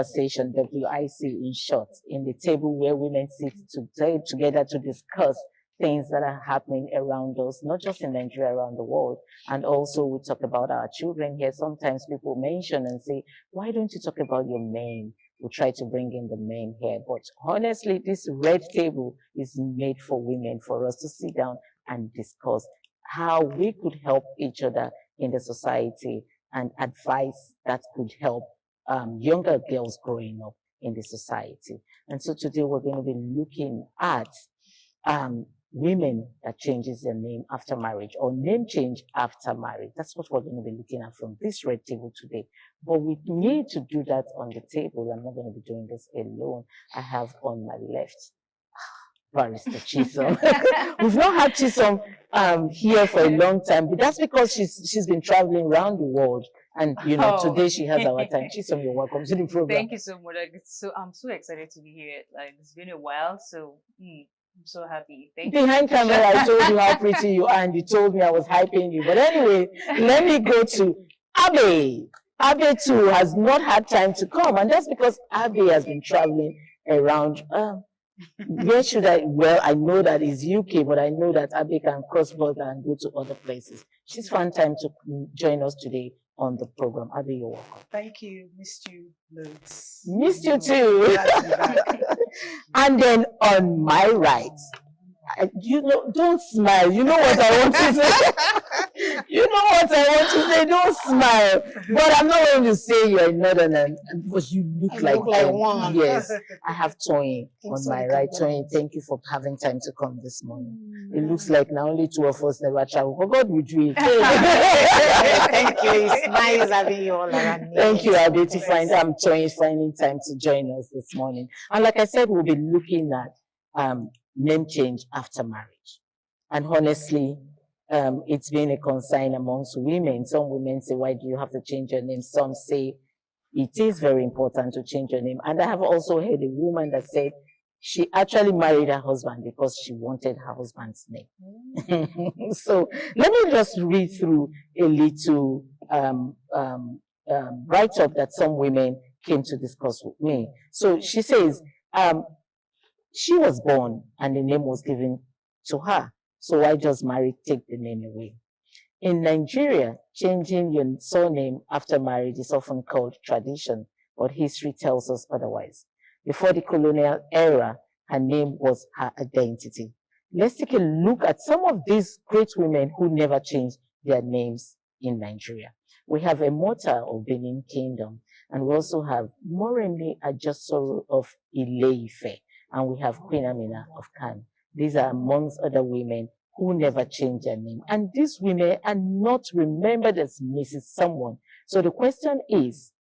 conversation, WIC in short, in the table where women sit together to discuss things that are happening around us, not just in Nigeria, around the world. And also we talk about our children here. Sometimes people mention and say, why don't you talk about your men? We try to bring in the men here. But honestly, this red table is made for women, for us to sit down and discuss how we could help each other in the society and advice that could help younger girls growing up in the society. And so today we're going to be looking at women that changes their name after marriage, or name change after marriage. That's what we're going to be looking at from this red table today. But we need to do that on the table. I'm not going to be doing this alone. I have on my left Barrister Chisom. We've not had Chisom here for a long time, but that's because she's been traveling around the world. And today she has our time. Chisom, you're welcome to the program. Thank you so much. I'm so excited to be here. Like, it's been a while, so I'm so happy. Thank you. Behind camera, I told you how pretty you are, and you told me I was hyping you. But anyway, let me go to Abe. Abe too has not had time to come, and that's because Abe has been traveling around. Where should I? Well, I know that it's UK, but I know that Abe can cross border and go to other places. She's found time to join us today on the program. Abe, you're welcome. Thank you. Missed you loads. Missed you too. And then on my right, don't smile. You know what I want to say. You know what I want to say. Don't smile. But I'm not going to say you're northern, because you look like one. Yes, I have Toyin on my right. Toyin, thank you for having time to come this morning. It looks like now only two of us never travel. But God will do it. Thank you. It's nice having you all around me. Thank you, Abby, Toyin finding time to join us this morning. And like I said, we'll be looking at name change after marriage. And honestly, it's been a concern amongst women. Some women say, why do you have to change your name? Some say it is very important to change your name. And I have also heard a woman that said she actually married her husband because she wanted her husband's name. So let me just read through a little write-up that some women came to discuss with me. So she says, she was born and the name was given to her. So why does marriage take the name away? In Nigeria, changing your surname after marriage is often called tradition, but history tells us otherwise. Before the colonial era, her name was her identity. Let's take a look at some of these great women who never changed their names in Nigeria. We have Emota of Benin Kingdom, and we also have Moremi Ajasoro of Ile-Ife, and we have Queen Amina of Khan. These are amongst other women who never changed their name. And these women are not remembered as Mrs. Someone. So the question is,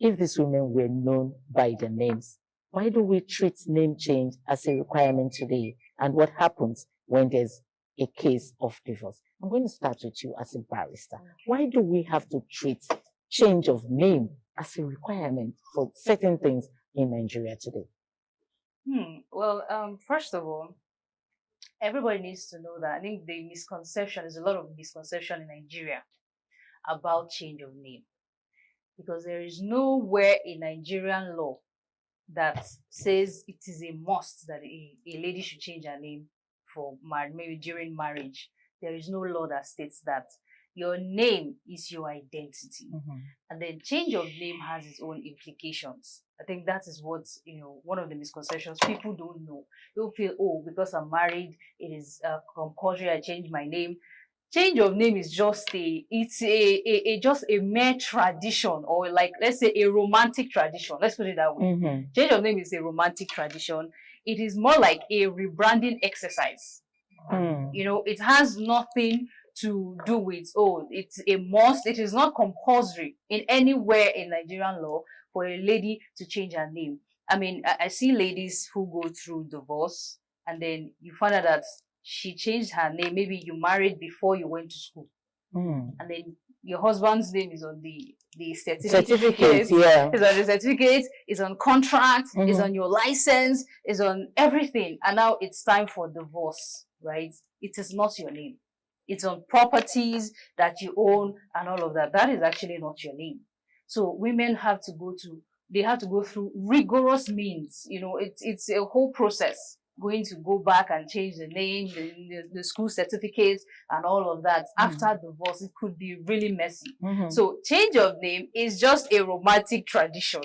if these women were known by their names, why do we treat name change as a requirement today? And what happens when there's a case of divorce? I'm going to start with you as a barrister. Why do we have to treat change of name as a requirement for certain things in Nigeria today? Well, first of all, everybody needs to know that I think there's a lot of misconception in Nigeria about change of name, because there is nowhere in Nigerian law that says it is a must that a lady should change her name for marriage, maybe during marriage. There is no law that states that. Your name is your identity. And then change of name has its own implications. I think that is what, one of the misconceptions people don't know. They'll feel, oh, because I'm married, it is compulsory I change my name. Change of name is just just a mere tradition, or like, let's say, a romantic tradition. Let's put it that way. Change of name is a romantic tradition. It is more like a rebranding exercise. It has nothing to do with, it's a must. It is not compulsory in anywhere in Nigerian law for a lady to change her name. I mean, I see ladies who go through divorce and then you find out that she changed her name. Maybe you married before you went to school. And then your husband's name is on the certificate. Yeah. It's on the certificate, it's on contract, it's on your license, it's on everything. And now it's time for divorce, right? It is not your name. It's on properties that you own and all of that. That is actually not your name. So women have to go to they had to go through rigorous means. You know, it's a whole process. Going to go back and change the name, the school certificates, and all of that. After divorce, it could be really messy. So change of name is just a romantic tradition,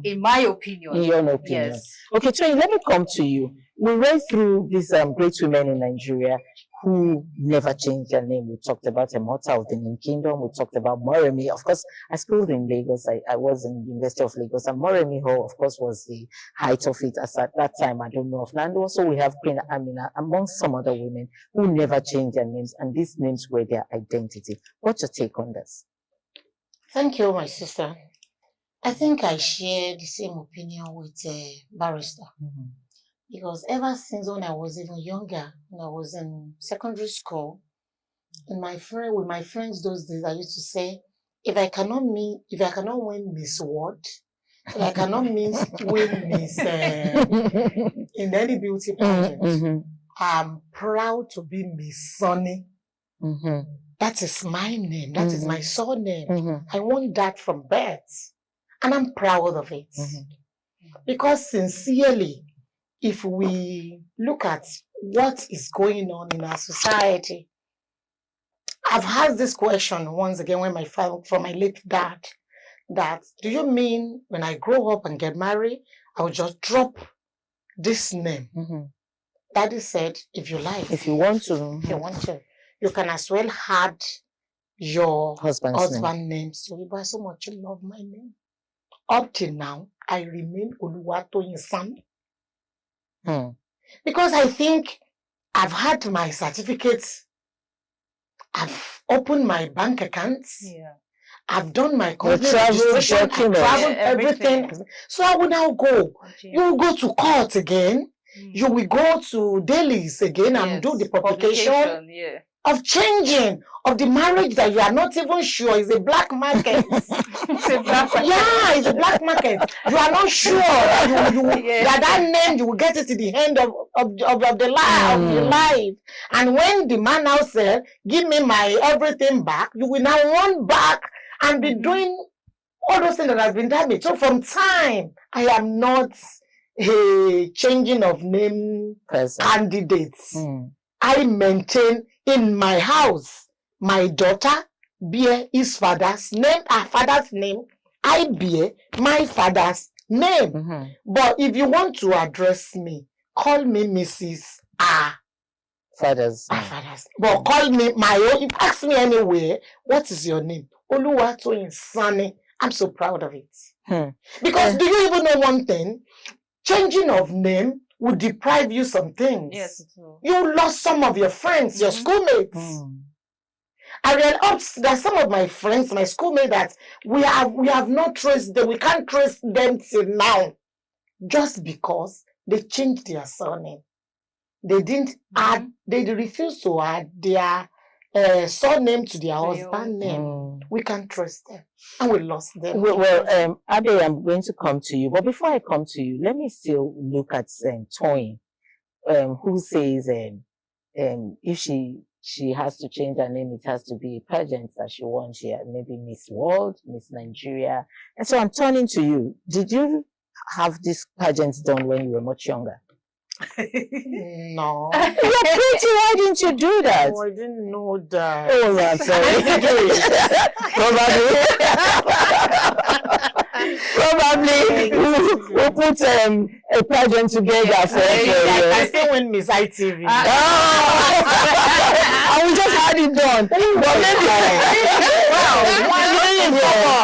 in my opinion. In your opinion. Yes. Okay, Toyin, let me come to you. We went through these great women in Nigeria who never changed their name. We talked about Emota of the Nim Kingdom. We talked about Moremi. Of course, I schooled in Lagos. I was in the University of Lagos. And Moremi Hall, of course, was the height of it. As at that time, I don't know of. And also we have Queen Amina, among some other women who never changed their names. And these names were their identity. What's your take on this? Thank you, my sister. I think I share the same opinion with Barrister. Because ever since when I was even younger, when I was in secondary school, with my friends those days, I used to say, if I cannot win Miss World, if I cannot win Miss in any beauty pageant, I'm proud to be Miss Sunny. That is my name. That is my surname. I want that from birth, and I'm proud of it. Because sincerely, if we look at what is going on in our society, I've had this question once again from my late dad, that do you mean when I grow up and get married, I will just drop this name? Daddy said, if you like, if you want to, you can as well add your husband's name. So you so much love my name. Up till now, I remain Oluwatoyin Sam. Because I think I've had my certificates, I've opened my bank accounts, I've done my company registration, I've traveled everything. So I will now go. You will go to court again. You will go to dailies again and do the publication of changing of the marriage that you are not even sure is a black market. It's a black market. You are not sure that that name you will get it to the end of the life. And when the man now said, give me my everything back, you will now run back and be doing all those things that has been damaged. So from time, I am not a changing of name candidates. I maintain in my house, my daughter bear his father's name, her father's name. I bear my father's name. But if you want to address me, call me Mrs. Father's. But call me my own. If you ask me anywhere, what is your name? Oluwatoyin Sani. I'm so proud of it. Because do you even know one thing? Changing of name would deprive you some things. Yes, it will. You lost some of your friends, your schoolmates. I realized that some of my friends, my schoolmates, that we have not traced them. We can't trace them till now, just because they changed their surname. They didn't add. They refused to add their surname to their husband name. We can't trust them, and we lost them. Well, Abe, I'm going to come to you, but before I come to you, let me still look at Toyin, who says if she has to change her name, it has to be a pageant that she wants. She had maybe Miss World, Miss Nigeria, and so I'm turning to you. Did you have these pageants done when you were much younger? No. You're pretty. Why didn't you do that? Oh, I didn't know that. Oh, I'm sorry. Probably we'll put a pageant together for I still win Miss ITV. And we just had it done. But maybe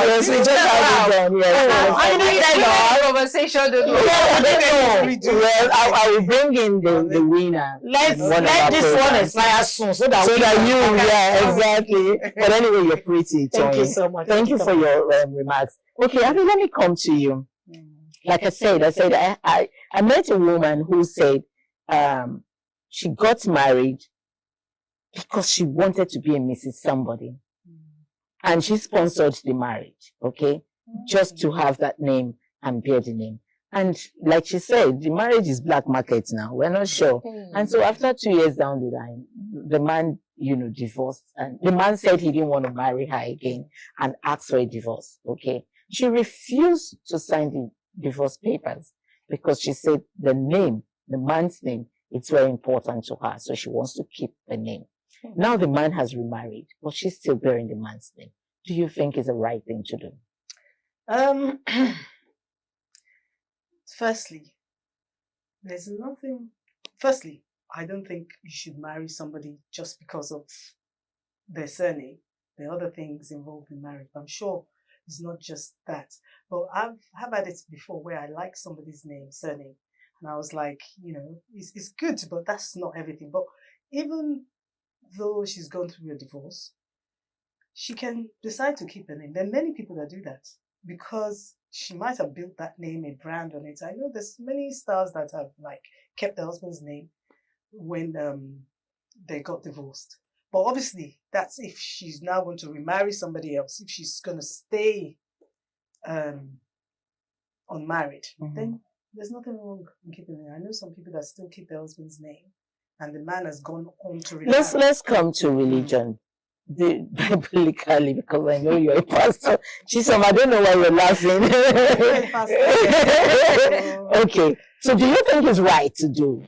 yes, we just had it done. Yes. Conversation. Well, I will bring in the winner. Let this one expire soon so that exactly. But anyway, you're pretty. Thank you so much. Thank you for your remarks. Okay, Abby, let me come to you. Like I said, I met a woman who said she got married because she wanted to be a Mrs. Somebody. And she sponsored the marriage, okay? Just to have that name and bear the name. And like she said, the marriage is black market now. We're not sure. And so after 2 years down the line, the man, divorced. And the man said he didn't want to marry her again and asked for a divorce, okay? She refused to sign divorce papers because she said the name, the man's name, it's very important to her. So she wants to keep the name. Now the man has remarried, but she's still bearing the man's name. Do you think it's the right thing to do? Firstly, Firstly, I don't think you should marry somebody just because of their surname. There are other things involved in marriage. I'm sure it's not just that. But I've had it before where I like somebody's surname. And I was like, it's good, but that's not everything. But even though she's gone through a divorce, she can decide to keep her name. There are many people that do that because she might have built that name, a brand on it. I know there's many stars that have kept their husband's name when they got divorced. But obviously, that's if she's now going to remarry somebody else. If she's going to stay unmarried, then there's nothing wrong in keeping it. I know some people that still keep their husband's name, and the man has gone on to remarry. Let's come to religion. Biblically, because I know you're a pastor. Chisom, I don't know why you're laughing. Okay, so do you think it's right to do?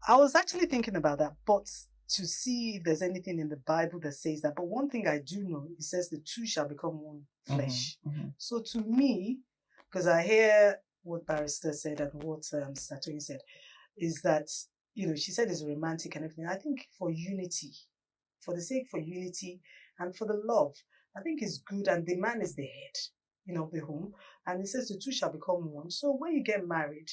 I was actually thinking about that, but to see if there's anything in the Bible that says that. But one thing I do know, it says the two shall become one flesh. So to me, because I hear what Barrister said and what Satoyin said, is that, she said it's romantic and everything. I think for unity, for the sake for unity and for the love, I think it's good. And the man is the head, of the home. And it says the two shall become one. So when you get married,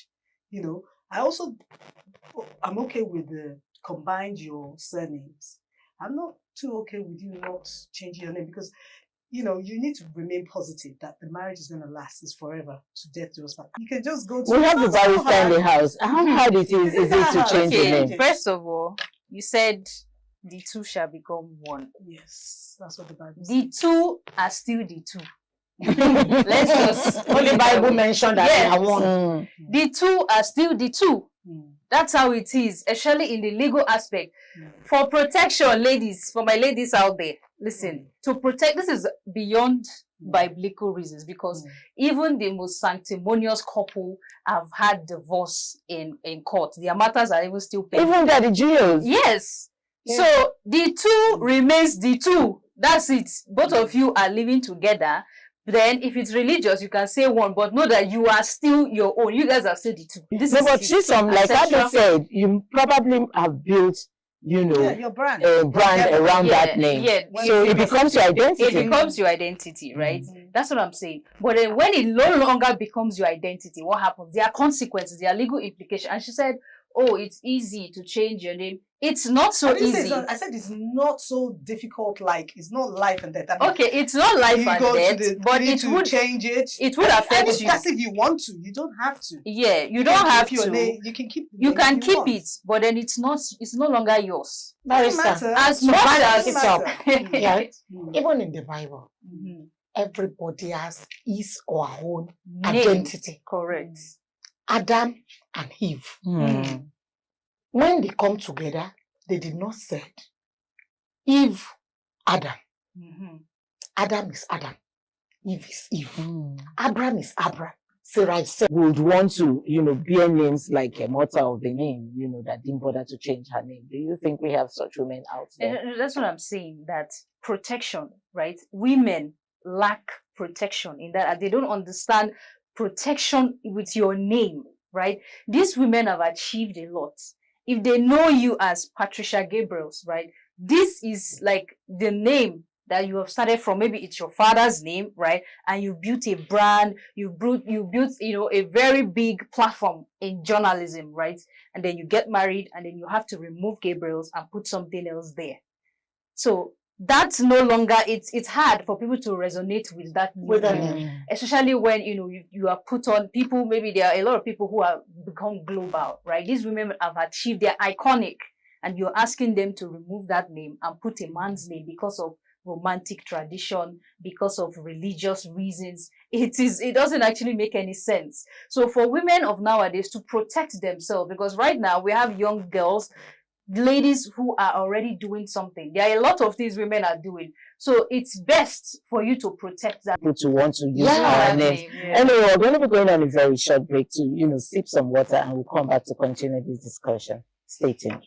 I'm okay with the combined your surnames. I'm not too okay with you not changing your name because, you need to remain positive that the marriage is going to last, is forever, to death do us part. You can just go to... We have the barrister in the house. How hard is it to change your name? First of all, you said the two shall become one. Yes, that's what the Bible says. The two are still the two. Let's just... Only Bible mentioned that they are one. The two are still the two. That's how it is, especially in the legal aspect. For protection, ladies, for my ladies out there, listen, to protect, this is beyond biblical reasons, because even the most sanctimonious couple have had divorce in court. Their matters are even still pending. Even the Jews. Yes. Yeah. So the two remains the two. That's it. Both of you are living together. Then, if it's religious, you can say one, but know that you are still your own. You guys are still the two. But Chisom, like I just said, you probably have built, your brand, a brand around that name. Yeah. So it becomes your identity. It becomes your identity, right? That's what I'm saying. But then when it no longer becomes your identity, what happens? There are consequences, there are legal implications. And she said, oh, it's easy to change your name. It's not so easy. I said it's not so difficult, it's not life and death. Okay, it's not life and death, but it would change it. It would affect you. That's if you want to. You don't have to. Yeah, you don't have to. Name, you can keep. You can keep it, but then it's no longer yours. Barrister, as much as even in the Bible, everybody has his or her own identity. Correct. Adam and Eve. When they come together, they did not say Eve, Adam. Adam is Adam. Eve is Eve. Abraham is Abraham. Sarah is Sarah. Would want to, bear names like a mother of the name, that didn't bother to change her name. Do you think we have such women out there? That's what I'm saying, that protection, right? Women lack protection in that they don't understand protection with your name, right? These women have achieved a lot. If they know you as Patricia Gabriels, right? This is like the name that you have started from. Maybe it's your father's name, right? And you built a brand, you built, a very big platform in journalism, right? And then you get married and then you have to remove Gabriels and put something else there. So that's no longer, it's hard for people to resonate with that name, especially when you are put on people. Maybe there are a lot of people who have become global, right? These women have achieved, they're iconic, and you're asking them to remove that name and put a man's name because of romantic tradition, because of religious reasons. It doesn't actually make any sense. So for women of nowadays to protect themselves, because right now we have young girls ladies who are already doing something. There are a lot of things women are doing. So it's best for you to protect that. People to want to use our names. Anyway, we're going to be going on a very short break to, sip some water, and we'll come back to continue this discussion. Stay tuned.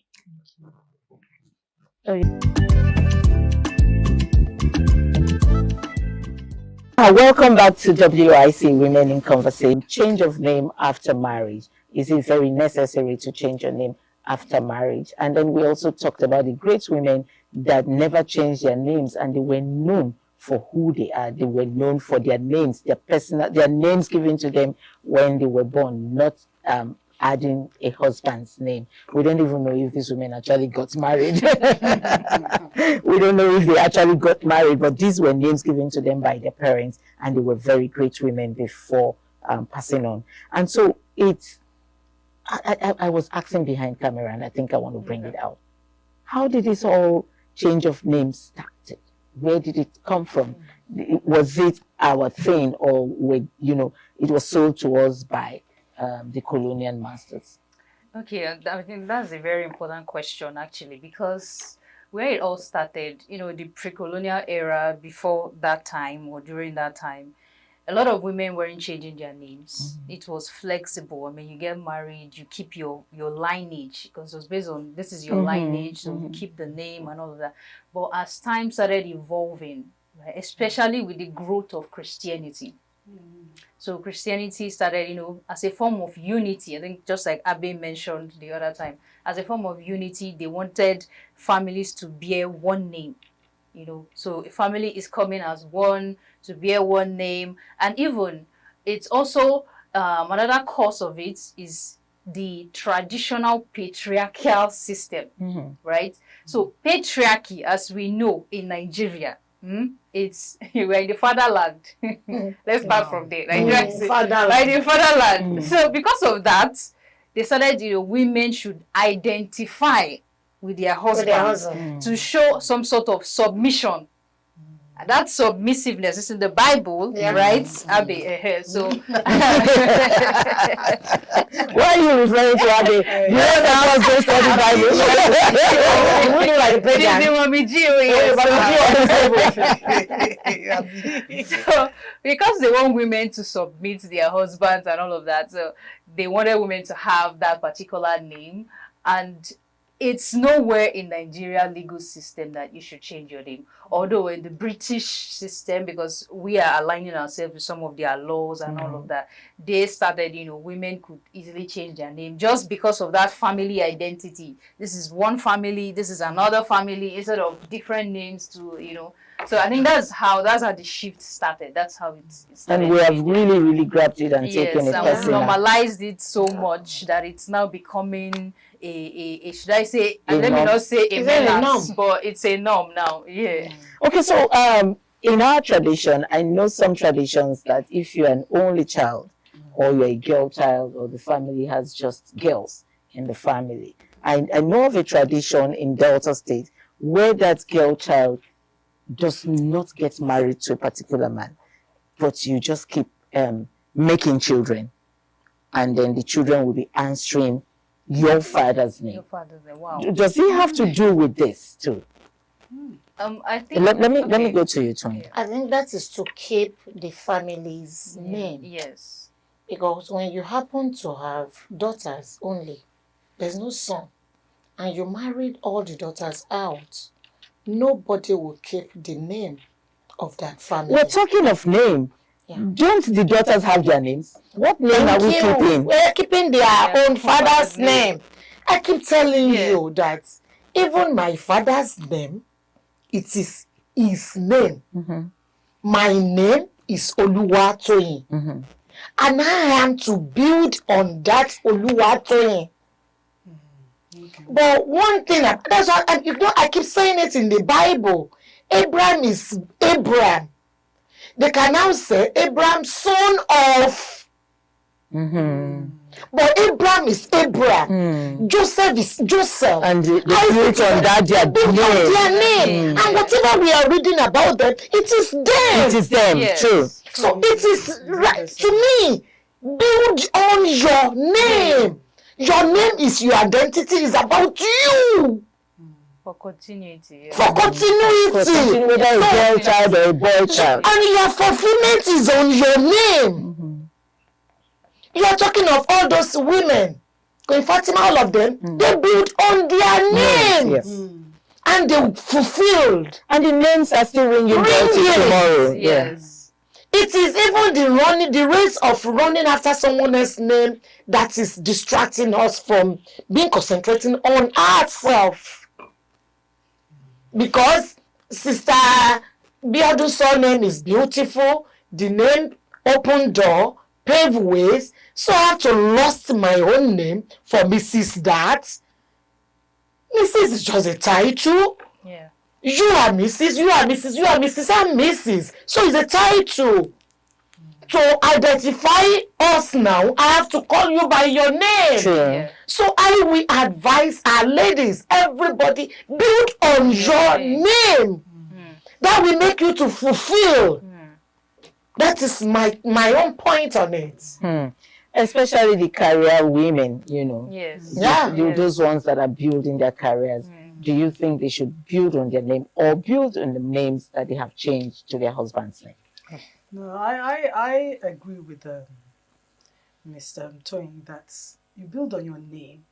Welcome back to WIC Women in Conversation. Change of name after marriage. Is it very necessary to change your name after marriage? And then we also talked about the great women that never changed their names, and they were known for who they are. They were known for their names, their names given to them when they were born, not adding a husband's name. We don't even know if these women actually got married. We don't know if they actually got married, but these were names given to them by their parents, and they were very great women before passing on. And so I was asking behind camera, and I think I want to bring it out. How did this whole change of names started? Where did it come from? Was it our thing, or it was sold to us by the colonial masters? Okay, I think that's a very important question, actually, because where it all started, the pre-colonial era, before that time or during that time, a lot of women weren't changing their names. It was flexible. I mean, you get married, you keep your lineage, because it was based on this is your lineage, so you keep the name and all of that. But as time started evolving, right, especially with the growth of Christianity, so Christianity started, as a form of unity. I think just like Abe mentioned the other time, as a form of unity, they wanted families to bear one name. So a family is coming as one, to bear one name. And even it's also another cause of it is the traditional patriarchal system, right? So patriarchy, as we know in Nigeria, it's we're in the fatherland. Let's start from there. The fatherland. So because of that, they started, women should identify with their husbands to show some sort of submission. That submissiveness is in the Bible, right? Abby, so why are you referring to Abby? You know that was based on the Bible. So because they want women to submit to their husbands and all of that, so they wanted women to have that particular name, and it's nowhere in Nigeria legal system that you should change your name. Although in the British system, because we are aligning ourselves with some of their laws and all of that, they started, women could easily change their name just because of that family identity. This is one family, this is another family, instead of different names to, So I think that's how the shift started. That's how it started. And we have really, really grabbed it and taken it. Yes, and we normalized it so much that it's now becoming should I say, and let me not say a menace, but it's a norm now. Yeah. Okay, so in our tradition, I know some traditions that if you're an only child, or you're a girl child, or the family has just girls in the family, I know of a tradition in Delta State where that girl child does not get married to a particular man, but you just keep making children, and then the children will be answering your father's name. Your father's name. Wow. Does it have to do with this too? I think. Let me go to you, Tony. I think that is to keep the family's name. Yes. Because when you happen to have daughters only, there's no son, and you married all the daughters out, nobody will keep the name of that family. We're talking of name. Yeah. Don't the daughters have their names? What name are we keeping? We're keeping their own father's name. I keep telling you that even my father's name, it is his name. My name is Oluwatoyin. And I am to build on that Oluwatoyin. But one thing, that's what I keep saying it in the Bible. Abraham is Abraham. They can now say Abraham, son of. But Abraham is Abraham. Joseph is Joseph. And they built on that their name. And whatever we are reading about them, it is them. It is them, true. So it is right to me. Build on your name. Your name is your identity. It's about you. For continuity. Yeah. For continuity. Whether a girl child or a boy child. And your fulfillment is on your name. You are talking of all those women. Queen Fatima, all of them, they built on their name. Yes. And they fulfilled. And the names are still ringing bells tomorrow. Yes. It is even the race of running after someone else's name that is distracting us from being concentrating on ourselves. Because Sister Biodu's surname is beautiful, the name open door, pave ways, so I have to lost my own name for Mrs. That. Mrs. is just a title. Yeah. You are Mrs., you are Mrs., you are Mrs., I'm Mrs. So it's a title. To identify us now, I have to call you by your name. Sure. Yeah. So I will advise our ladies, everybody, build on your name. That will make you to fulfill. That is my own point on it. Especially the career women, you know. Yes. Yeah. Those ones that are building their careers. Do you think they should build on their name or build on the names that they have changed to their husband's name? No, I agree with Mr. Toyin that you build on your name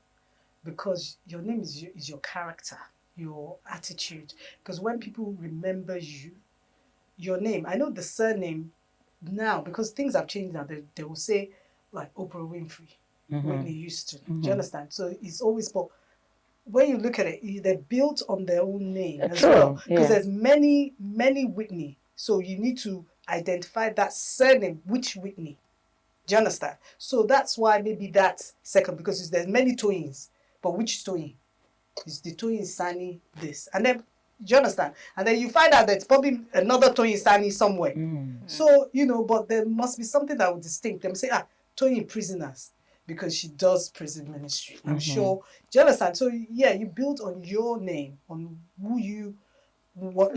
because your name is your character, your attitude. Because when people remember you, your name, I know the surname now, because things have changed now, they will say like Oprah Winfrey, Whitney Houston. Do you understand? So it's always, but when you look at it, they're built on their own name as well. Because there's many Whitney. So you need to identify that surname, which Whitney. Do you understand? So that's why maybe that's second, because there's many Toyins, but which Toyin? Is the Toyin Sani this? And then, do you understand? And then you find out that it's probably another Toyin Sani somewhere. So, you know, but there must be something that would distinct them. Say, Toyin Prisoners, because she does prison ministry. I'm sure. Do you understand? So, yeah, you build on your name, on who you want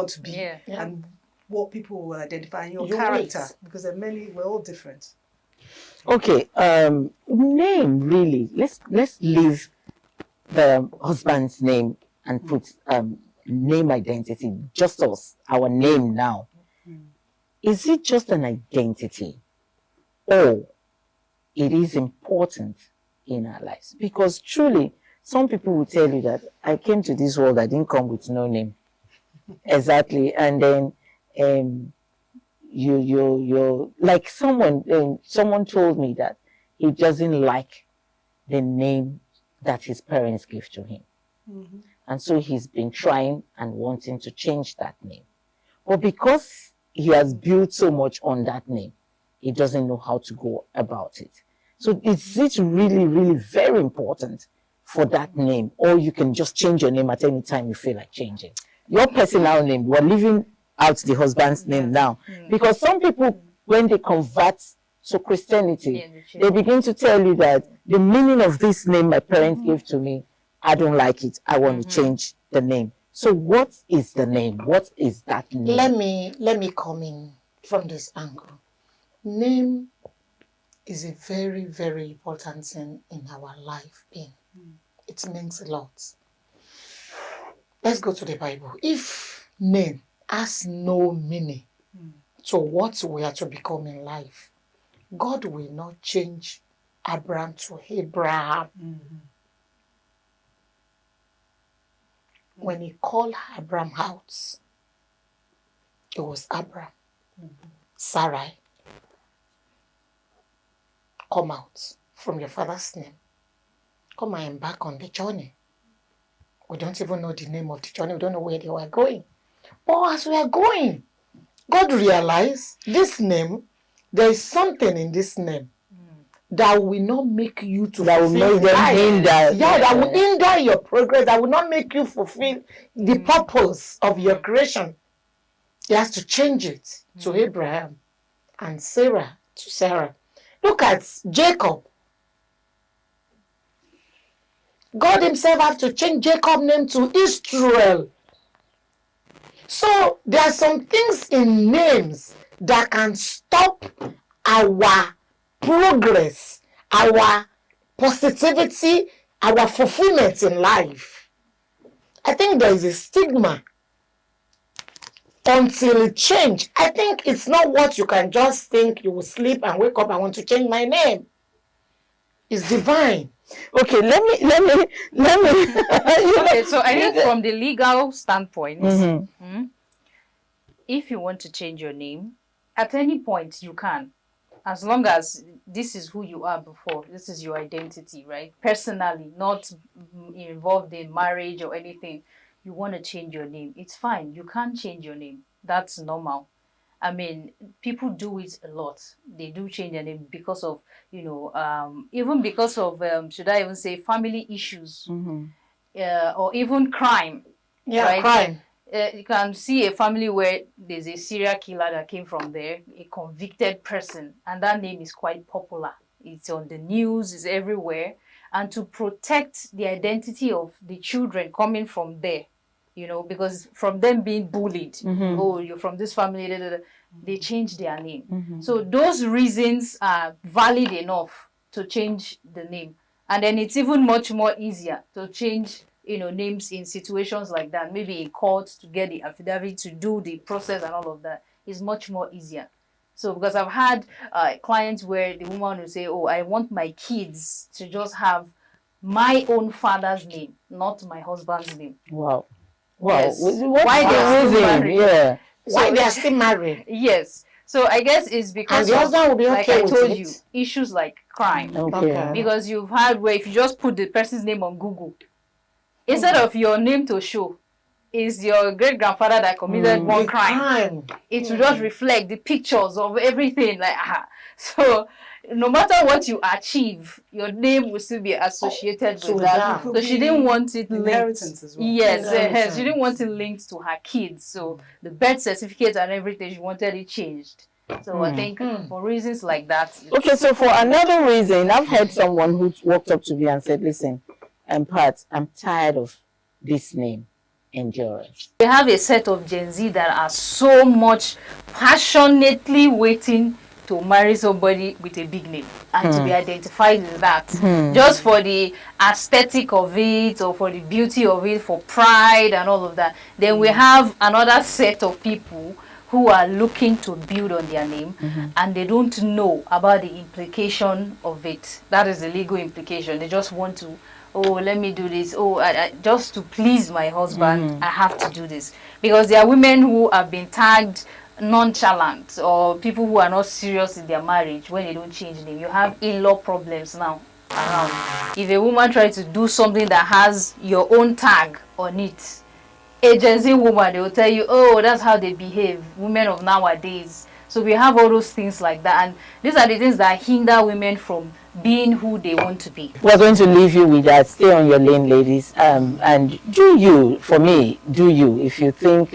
to be, and what people will identify in your character, because there are many. We're all different. Okay, name really. Let's leave the husband's name and put name identity. Just us, our name now. Is it just an identity, or it is important in our lives? Because truly, some people will tell you that I came to this world, I didn't come with no name. Exactly, and then you're like someone told me that he doesn't like the name that his parents gave to him. And so he's been trying and wanting to change that name. But because he has built so much on that name, he doesn't know how to go about it. So is it really, really very important for that name? Or you can just change your name at any time you feel like changing? Your personal name, we're leaving out the husband's name now. Because some people, when they convert to Christianity, they begin to tell you that the meaning of this name my parents gave to me, I don't like it. I want to change the name. So what is the name? What is that name? Let me come in from this angle. Name is a very, very important thing in our life being. It means a lot. Let's go to the Bible. If name has no meaning to what we are to become in life, God will not change Abraham to Abraham. When he called Abraham out, it was Abraham. Sarai, come out from your father's name. Come and embark on the journey. We don't even know the name of the journey. We don't know where they were going. But as we are going, God realized this name, there is something in this name that will not make you to that will make them hinder. That will hinder your progress. That will not make you fulfill the purpose of your creation. He has to change it to Abraham and Sarah to Sarah. Look at Jacob. God himself had to change Jacob's name to Israel. So there are some things in names that can stop our progress, our positivity, our fulfillment in life. I think there is a stigma until it change. I think it's not what you can just think you will sleep and wake up, I want to change my name. It's divine. Okay, let me. Okay, so I think from the legal standpoint, if you want to change your name, at any point you can, as long as this is who you are before, this is your identity, right? Personally, not involved in marriage or anything. You want to change your name, it's fine. You can change your name. That's normal. I mean, people do it a lot. They do change their name because of, even because of, should I even say, family issues, or even crime. Yeah, right? crime. You can see a family where there's a serial killer that came from there, a convicted person, and that name is quite popular. It's on the news, it's everywhere. And to protect the identity of the children coming from there, because from them being bullied, oh, you're from this family, they change their name. So those reasons are valid enough to change the name. And then it's even much more easier to change, names in situations like that. Maybe in court to get the affidavit, to do the process and all of that is much more easier. So because I've had clients where the woman will say, oh, I want my kids to just have my own father's name, not my husband's name. Wow. Yes. Why they are still married? Yeah. Why they are still married? Yes. So I guess it's because and the husband will be like okay I with told it. you, issues like crime. Okay. Because you've had where if you just put the person's name on Google, instead of your name to show, is your great-grandfather that committed one crime. It will just reflect the pictures of everything. So no matter what you achieve, your name will still be associated with that. So she didn't want it linked. Inheritance as well. Yes, she didn't want it linked to her kids. So the birth certificate and everything, she wanted it changed. So I think for reasons like that. Okay, so for another reason, I've had someone who walked up to me and said, listen, Pat, I'm tired of this name, Endurance. We have a set of Gen Z that are so much passionately waiting to marry somebody with a big name and to be identified with that, just for the aesthetic of it or for the beauty of it, for pride and all of that. Then we have another set of people who are looking to build on their name and they don't know about the implication of it. That is the legal implication. They just want to, oh, let me do this. Oh, just to please my husband, I have to do this. Because there are women who have been tagged nonchalant or people who are not serious in their marriage when they don't change name. You have in-law problems now around. If a woman tries to do something that has your own tag on it, a Gen Z woman, they will tell you, oh, that's how they behave, women of nowadays. So we have all those things like that, and these are the things that hinder women from being who they want to be. We're going to leave you with that. Stay on your lane, ladies, and do you. For me, do you. If you think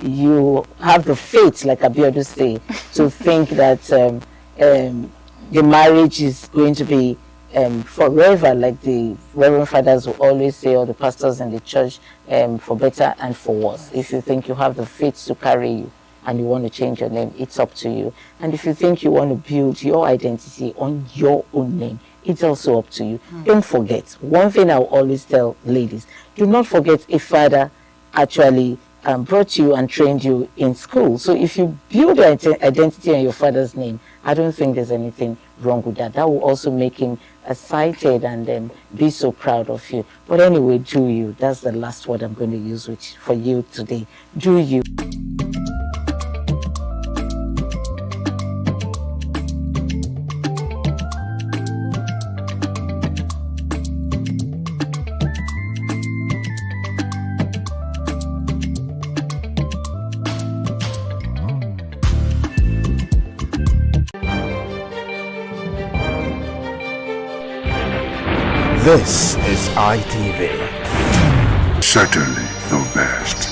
you have the faith, like Abiodun say, to think that the marriage is going to be forever, like the Reverend Fathers will always say, or the pastors in the church, for better and for worse. If you think you have the faith to carry you and you want to change your name, it's up to you. And if you think you want to build your identity on your own name, it's also up to you. Don't forget, one thing I'll always tell ladies, do not forget a father actually brought you and trained you in school. So if you build your identity on your father's name, I don't think there's anything wrong with that. That will also make him excited and then be so proud of you. But anyway, do you. That's the last word I'm going to use for you today. Do you. This is ITV. Certainly the best.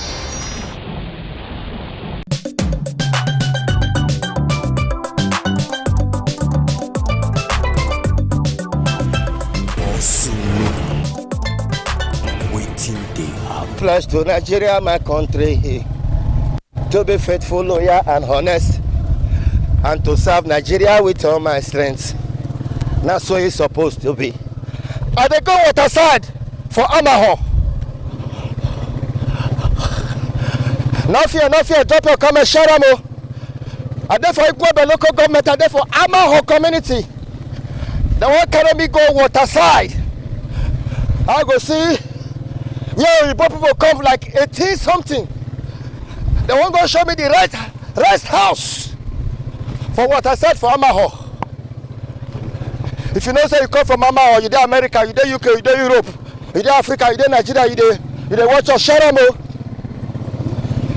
Pledge to Nigeria, my country, to be faithful, loyal, and honest, and to serve Nigeria with all my strength. That's so it's supposed to be. I dey go water side for Amaho. No fear, drop your comment, share them. I dey for Ikwobe local government, I dey for Amaho community. They won't carry me go water side. I go see, yeah, people come like 18 something. They won't go show me the rest house for water side for Amaho. If you know say you come from Amaho, you dey America, you dey UK, you dey Europe, you dey Africa, you dey Nigeria, you dey watch your share them.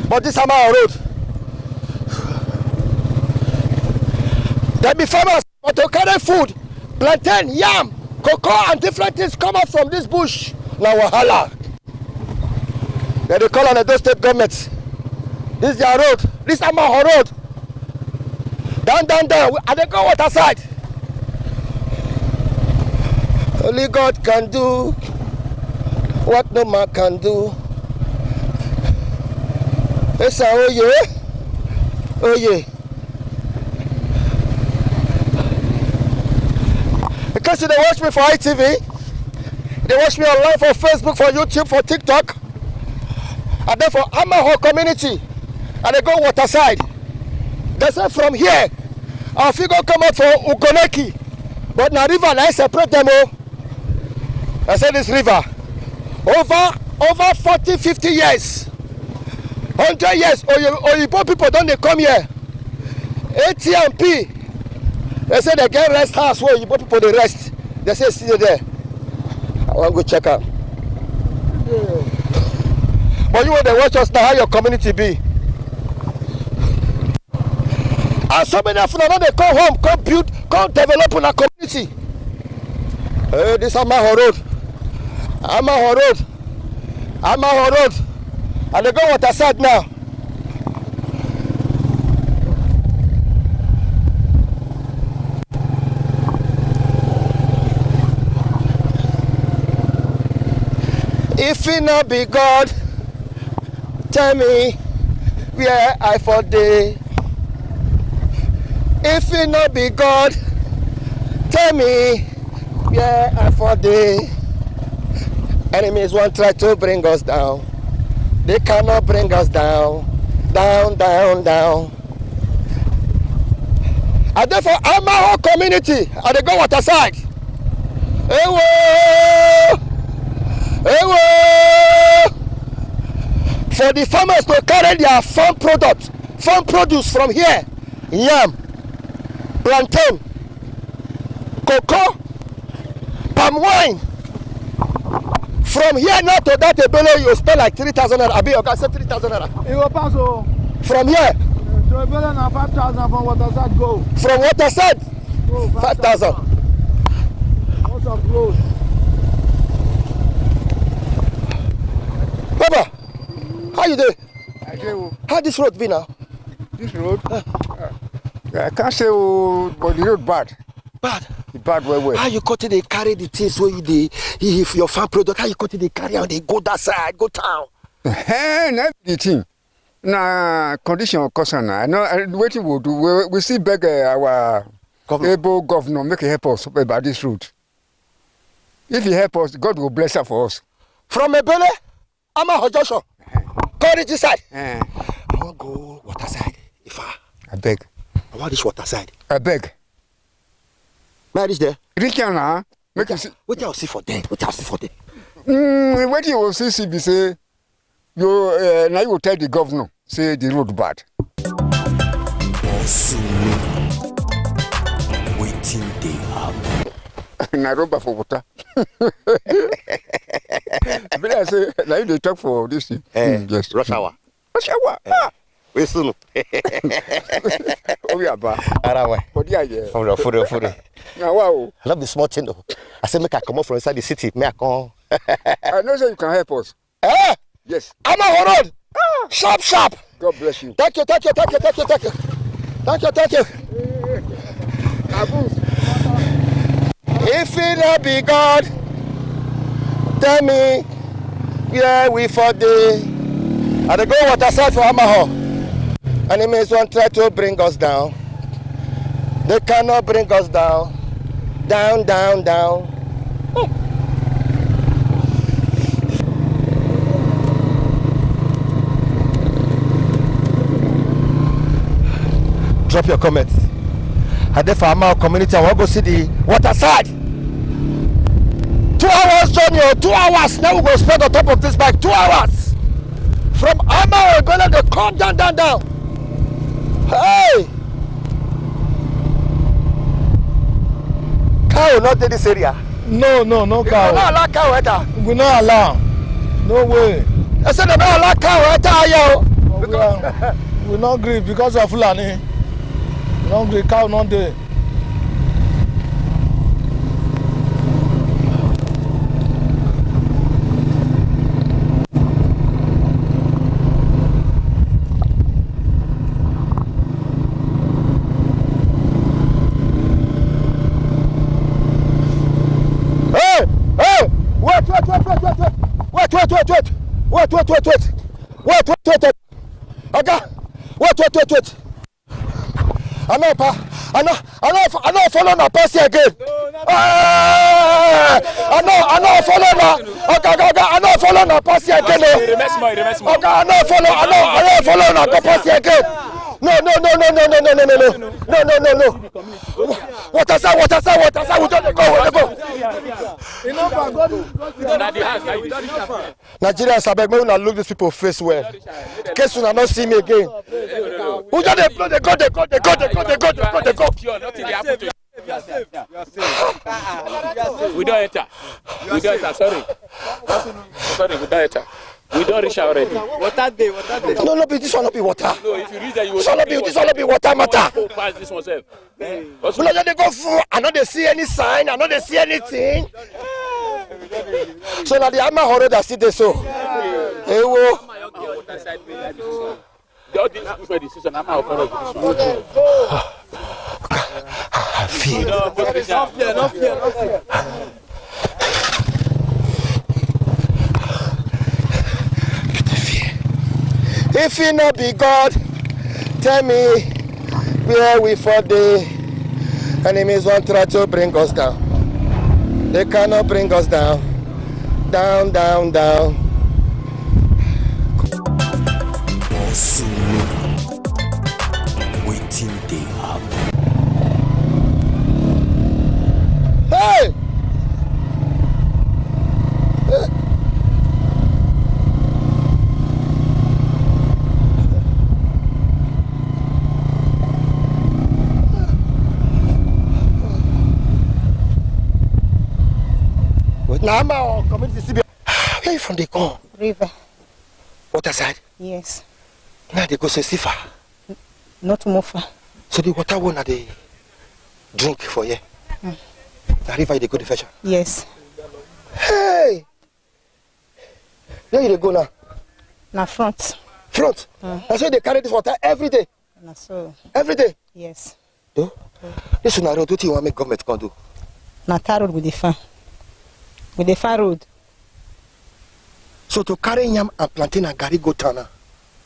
But this Amaho road, there be farmers but to carry food, plantain, yam, cocoa and different things come out from this bush. Now wahala. Then they call on the state government. This is their road. This Amaho road. Down. And they go water side. Only God can do what no man can do. Yes, oh yeah. Because they watch me for ITV, they watch me online for Facebook, for YouTube, for TikTok, and then for Amaho community, and they go water side. They say from here, our figure come out for Ukoneki, but now river I separate them all. I say this river, over 40, 50 years, 100 years, Oyibo people don't they come here. AT&P, they say they get rest house where Oyibo people they rest. They say still there. I want to go check out. But you want to watch us now, how your community be. And so many of them, they come home, come build, come develop in a community. Hey, this is Amaho Road. Amaho Road. And they go water side now. If it not be God, tell me where I for day. If it not be God, tell me where I for day. Enemies want try to bring us down. They cannot bring us down. Down. And therefore, Amaho community, and they go water side. Ewo! For the farmers to carry their farm produce from here, yam, plantain, cocoa, palm wine. From here now to that Ebele, you spend like 3,000 naira. Abi, okay, say 3,000 naira. It will pass. From here. To Ebele now 5,000 from Waterside go. From Waterside, 5,000. What's up, road? Baba, how you doing? I do. How this road be now? This road? I can't say, but the road bad. Bad. Bad way. How you cut it? They carry the things where if your farm product. How you cut it? They carry out. They go that side, go town. Not the thing. Nah, condition of course. I know. What we do, we still beg our able governor make a help us about this route. If he help us, God will bless her for us. From Ebele, Amaho Joshua. Go this side. I want go water side. I beg. I want this water side. I beg. May I reach there? Reach here now. Make you see. What you see for there? What you see for there? What you will see be say, you now you will tell the governor say the road bad. Also, waiting they happen. Nairobi for water. But I say now you dey talk for this thing. Yes. Rush hour. We soon. Oh yeah, ba. Arawa. But yeah. For the. Now wow. I love the small thing though. I say make I come up from inside the city. May I come? I know say you can help us. Yes. Amaho Road. Sharp. God bless you. Thank you. If it not be God, tell me where we for day. And they go water side for Amaho. Enemies won't try to bring us down. They cannot bring us down. Down. drop your comments. And then for our community, I want to go see the water side. 2 hours journey or 2 hours. Now we go spend on top of this bike 2 hours. From Ama, we're going to come down. Hey! Cow will not take this area. No cow. We not allow cow enter. We not allow. No way. I said they not allow cow enter here. We not agree because of Fulani. We not agree cow not there. Wait. I know follow na pass here again. I know follow na. Okay, I know follow na pass here again. Okay, I know follow na pass here again. No. What I say, we don't go. Nigerians, I beg me to look these people face well. In case you not see me again. Who just they go. We don't enter. Sorry, we don't enter. We don't reach already. Water day. No, this one not be water. No, if you reach there, you will. This one not be water matter. Pass this one, sir. We not go through. I know they see any sign. I know they see anything. So now the Ama horror that see this so. Hey, wo. All these people for the season, I'm out for I feel. No fear. If he not be God, tell me where we for the enemies want try to bring us down. They cannot bring us down. Down. Waiting they happen. Hey! Now I'm our community CB. Where are you from? They come? River. Water side? Yes. Now they go to Sifa. Not more far. So the water one that they drink for you. The river they go to fetch. Yes. Hey! Where you they go now? Na front. Front? That's why they carry this water every day. Na so. Every day? Yes. Do? This one road, what do you want make government can do? Na tar road with the farm. With the far road. So to carry yam and plantain and garri go town now,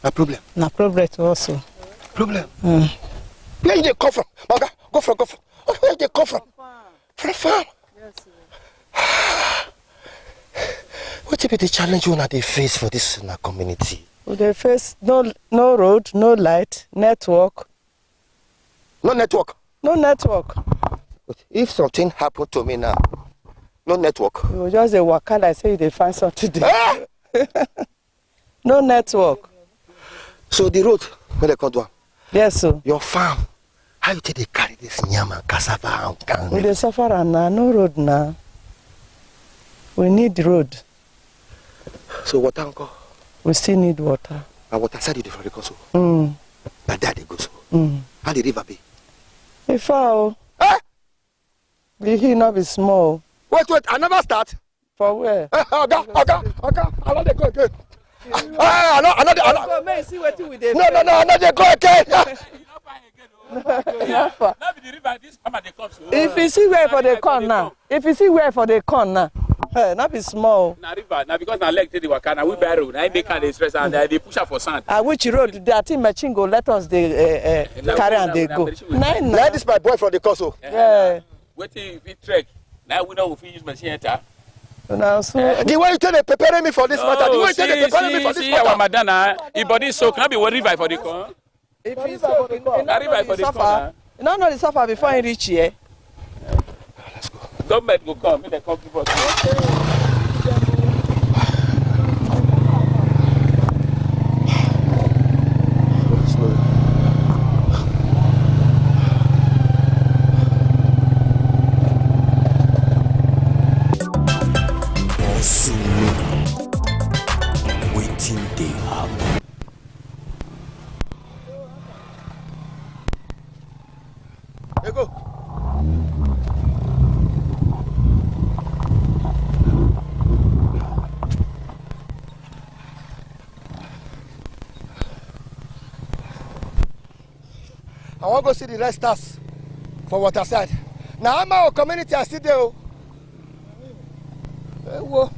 no problem. Na problem also. Problem. Where you they come from? Maga, go from. Where they come from? From farm. Yes. What be the challenge you they face for this in our community? They face no road, no light, network. No network. No network. But if something happened to me now, no network. You will just a waka like say they find something there. No network. So the road, where they come down? Yes, sir. Your farm, how you take they carry this yam and cassava and we dey suffer and now no road now. We need road. So water uncle? We still need water. And water side you dey from the coast. But that they go so. How the river be? If how? The hill not be small. Wait, I never start. For where? Okay. I know they go again. I know. No, I know they go again. If you see where for the corn now, not be small. Na river, na because na leg take the waka, na we buy road, na they can stress and they push up for sand. Which road? That thing machine go let us carry and they go. Now this my boy from the coast. Yeah. Waiting if it trek. Now we know if we use machine enter. Now so the way you tell they prepare me for this matter. The way you tell they prepare me for this matter. Our Madonna, if body soak, not be worried by for the corn. If it's so, you don't know the suffer before you reach here. Let's go. Government will come. They come people. Waiting they happen. Here go. I want to go see the rest stars for Waterside. Now I'm our community are still there. Whoa.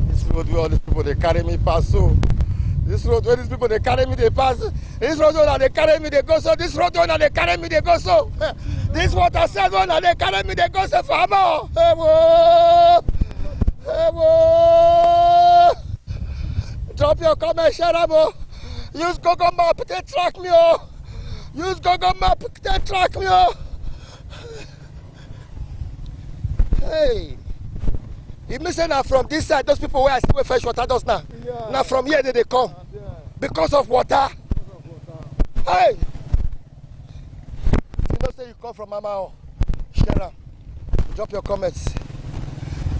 This road where all these people they carry me pass so. This road where these people they carry me they pass. This road where they carry me they go so. This road where they carry me they go so. This Waterside one they carry me they go so farmer. Hey whoa. Hey whoa. Drop your comment, share up. Use Google Map to track me. Use Google Map to track me. Hey. You me say now from this side, those people where I see where fresh water does now. Yeah. Now from here they come. Yeah. Because of water. Hey! If you don't say you come from Mama, share up. Drop your comments.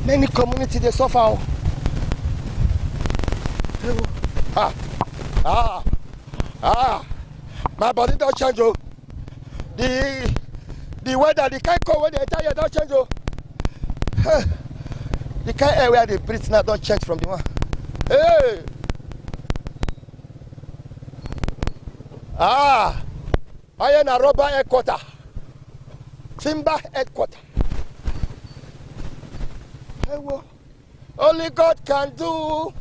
Many community they suffer. My body don't change. The weather, the kind cold weather, the don't change. The kind air where they breathe now don't change from the one. Hey! I am a rubber headquarter. Timber headquarter. Hey, only God can do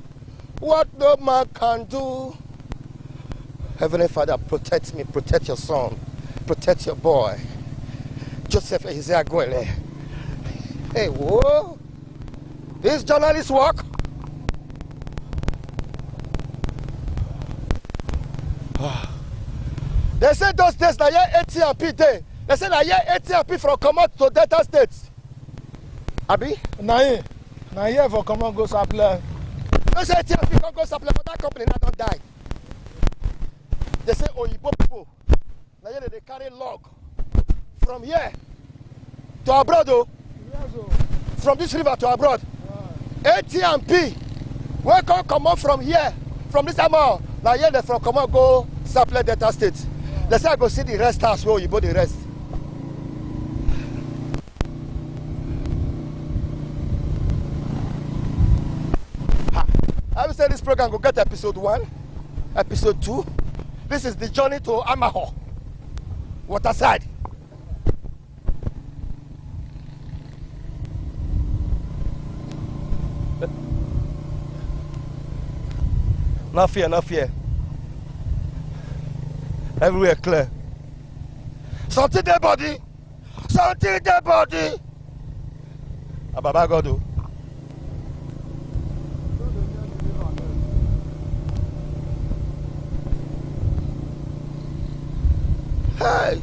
what no man can do. Heavenly Father, protect me, protect your son, protect your boy. Joseph Ezeaguele. Hey, whoa. This journalist work. They say those days na here ATP day. They say na here ATP from come out to Delta State. Abi? Na here for come on go supply. They say ATP can go supply, but that company now don't die. They say Oyibo people. Na here they carry log from here to abroad. Oh. Yes, oh. From this river to abroad. ATP. We can come out from here, from this amount. Now here they from come out go supply Delta State. They say I go see the rest house where you bought the rest. I will say this program go get episode 1, episode 2. This is the journey to Amaho, Waterside. No fear, no fear. Everywhere clear. Something their body. Something their body. Ababa God. Hey.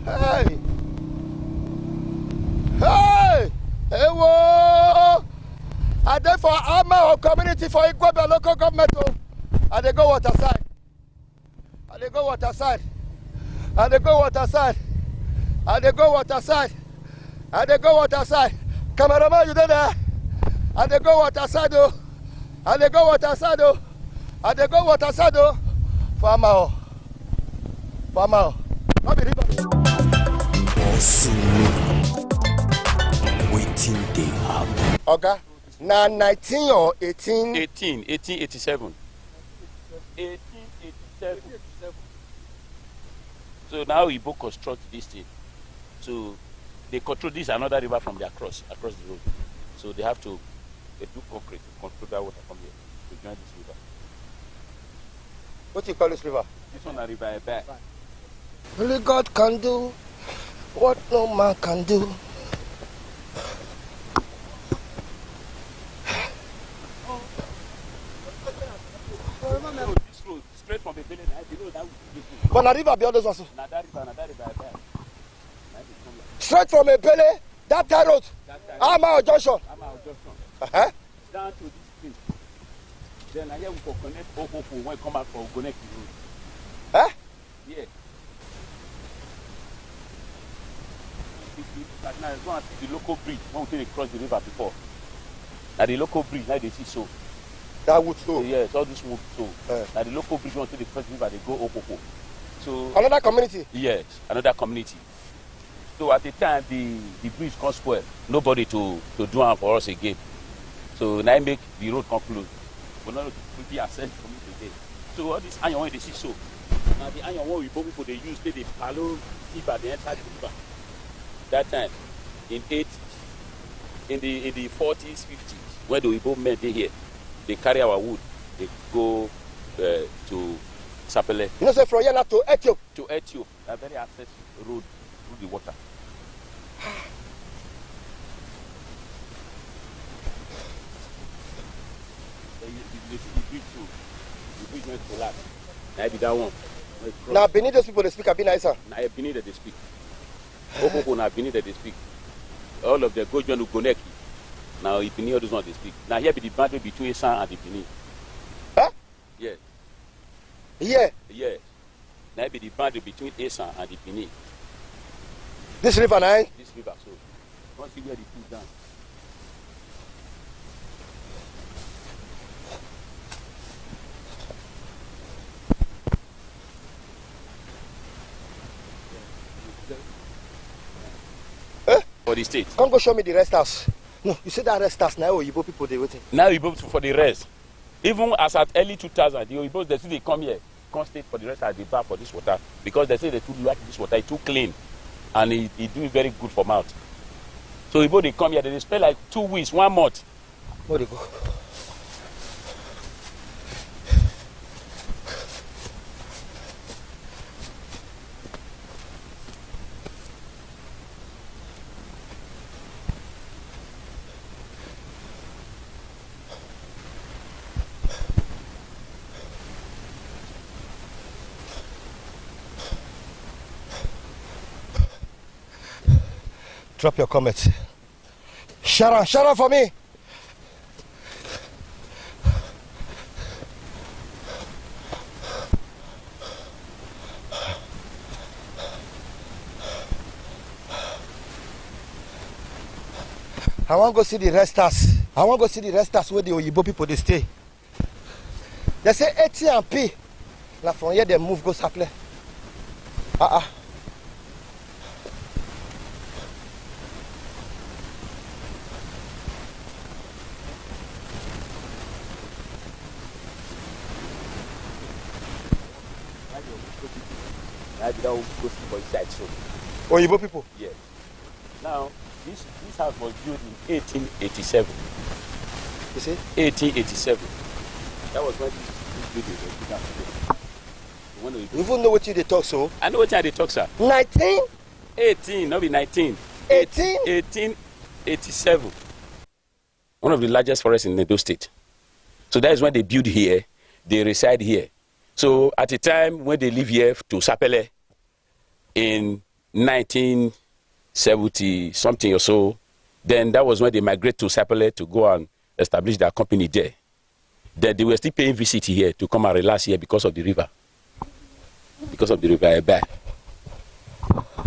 Hey. Hey. Hey, whoa. And then for Ama or community for Igwebe local government, and they go Waterside. And they go Waterside. And they go Waterside. And they go Waterside. And they go Waterside. Cameraman, you there? And they go Waterside. And they go Waterside. And they go Waterside. For Ama. For Ama. Not the river. Waiting they happen. Okay. Now 19 or 18? 1887. 1887. So now Igbo construct this thing. So they control this another river from the across the road. So they have to do concrete to control that water from here. to join this river. What do you call this river? This one is River Ebe. Only God can do what no man can do. This road, straight from the building, But na river be all those ones. Na that river Ebe. Straight from Ebele, that tie road. Ama Junction. Down to this street. Then I hear we go connect Okoko when we come out for Ogoneki Road. Huh? Yeah. Now go and see the local bridge when we take cross the river before. Now the local bridge, now they see so. That wood so. Yes, all this wood so. Now the local bridge when we take the cross the river, they go Okoko. So another community? Yes, another community. So at the time the bridge come spoil, nobody to do it for us again. So now I make the road come close. But not quickly access community again. So all this iron one they see so. Now the iron one we people they use they follow river, they enter the river. That time in the 40s, 50s, when the Igbo men they here, they carry our wood, they go to Sapele. You know, say from here now to Ethiopia. To Ethiopia, a very access road through the water. The bridge went to collapse. Now be that one. Now beneath those people they speak Abi nicer. Now beneath they speak. Okoko now beneath they speak. All of them go join Ugoneki. Now if Benin all those ones they speak. Now here be the boundary between Esan and the Benin. Huh? Yes. Yeah. Yes. Now be the boundary between Esan and the Benin. This river now? This river, so once you get the two down. For the state. Come go show me the rest house. No, you see that rest house now, Oyibo people they waiting. Now Oyibo for the rest. Even as at early 2000, the Oyibos they say they come here, come stay for the rest at the bar for this water because they say they too like this water, it's too clean, and it do very good for mouth. So Oyibo they come here, they spend like 2 weeks, 1 month. Where they go? Drop your comments. Shara for me. I want to go see the rest house. I want to go see the rest house where the Oyibo people they stay. They say 80 and P. Now from here they move go Saple. Oyibo people? Yes. Now, this house was built in 1887. You see? 1887. That was when this building was built. You even know what they talk so? I know what they talk, sir. 18? Not be 19. 18? 1887. One of the largest forests in Edo State. So that is when they build here, they reside here. So at the time when they live here to Sapele in 1970 something or so, then that was when they migrate to Sapele to go and establish their company there. Then they were still paying visit here to come and relax here because of the river. Because of the river Ebe.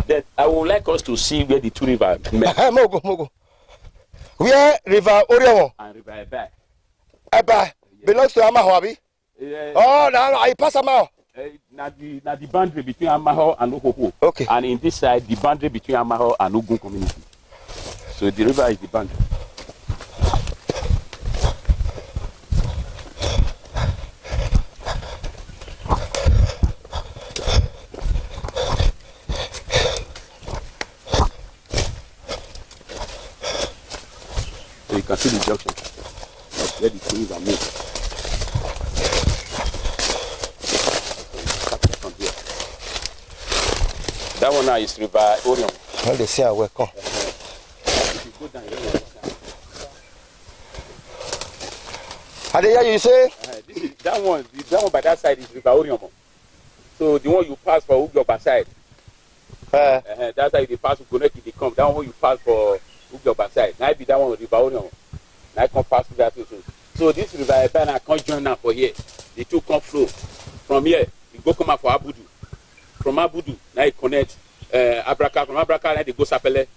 Then I would like us to see where the two rivers met. Mogo. Where River Orion and River Ebe. Ebe belongs to Amaho, oh, now I pass Amaho. Now the boundary between Amaho and Okopo. Okay. And in this side, the boundary between Amaho and Ogun community. So the river is the boundary. So you can see the junction. That's where the trees are moved. That one now is River Orion. When they say I welcome. If you go down here, I hear you say? that one by that side is River Orion. So the one you pass for Ugyoba side. That side you pass for Goneki, they come. That one you pass for Ugyoba side. Now be that one with River Orion. Now I can pass through that also. So this River Ebana can't join now for here. The two come flow. From here, you go come out for Abudu. From Abudu, now you connect Abraka. From Abraka, now they go Sapele.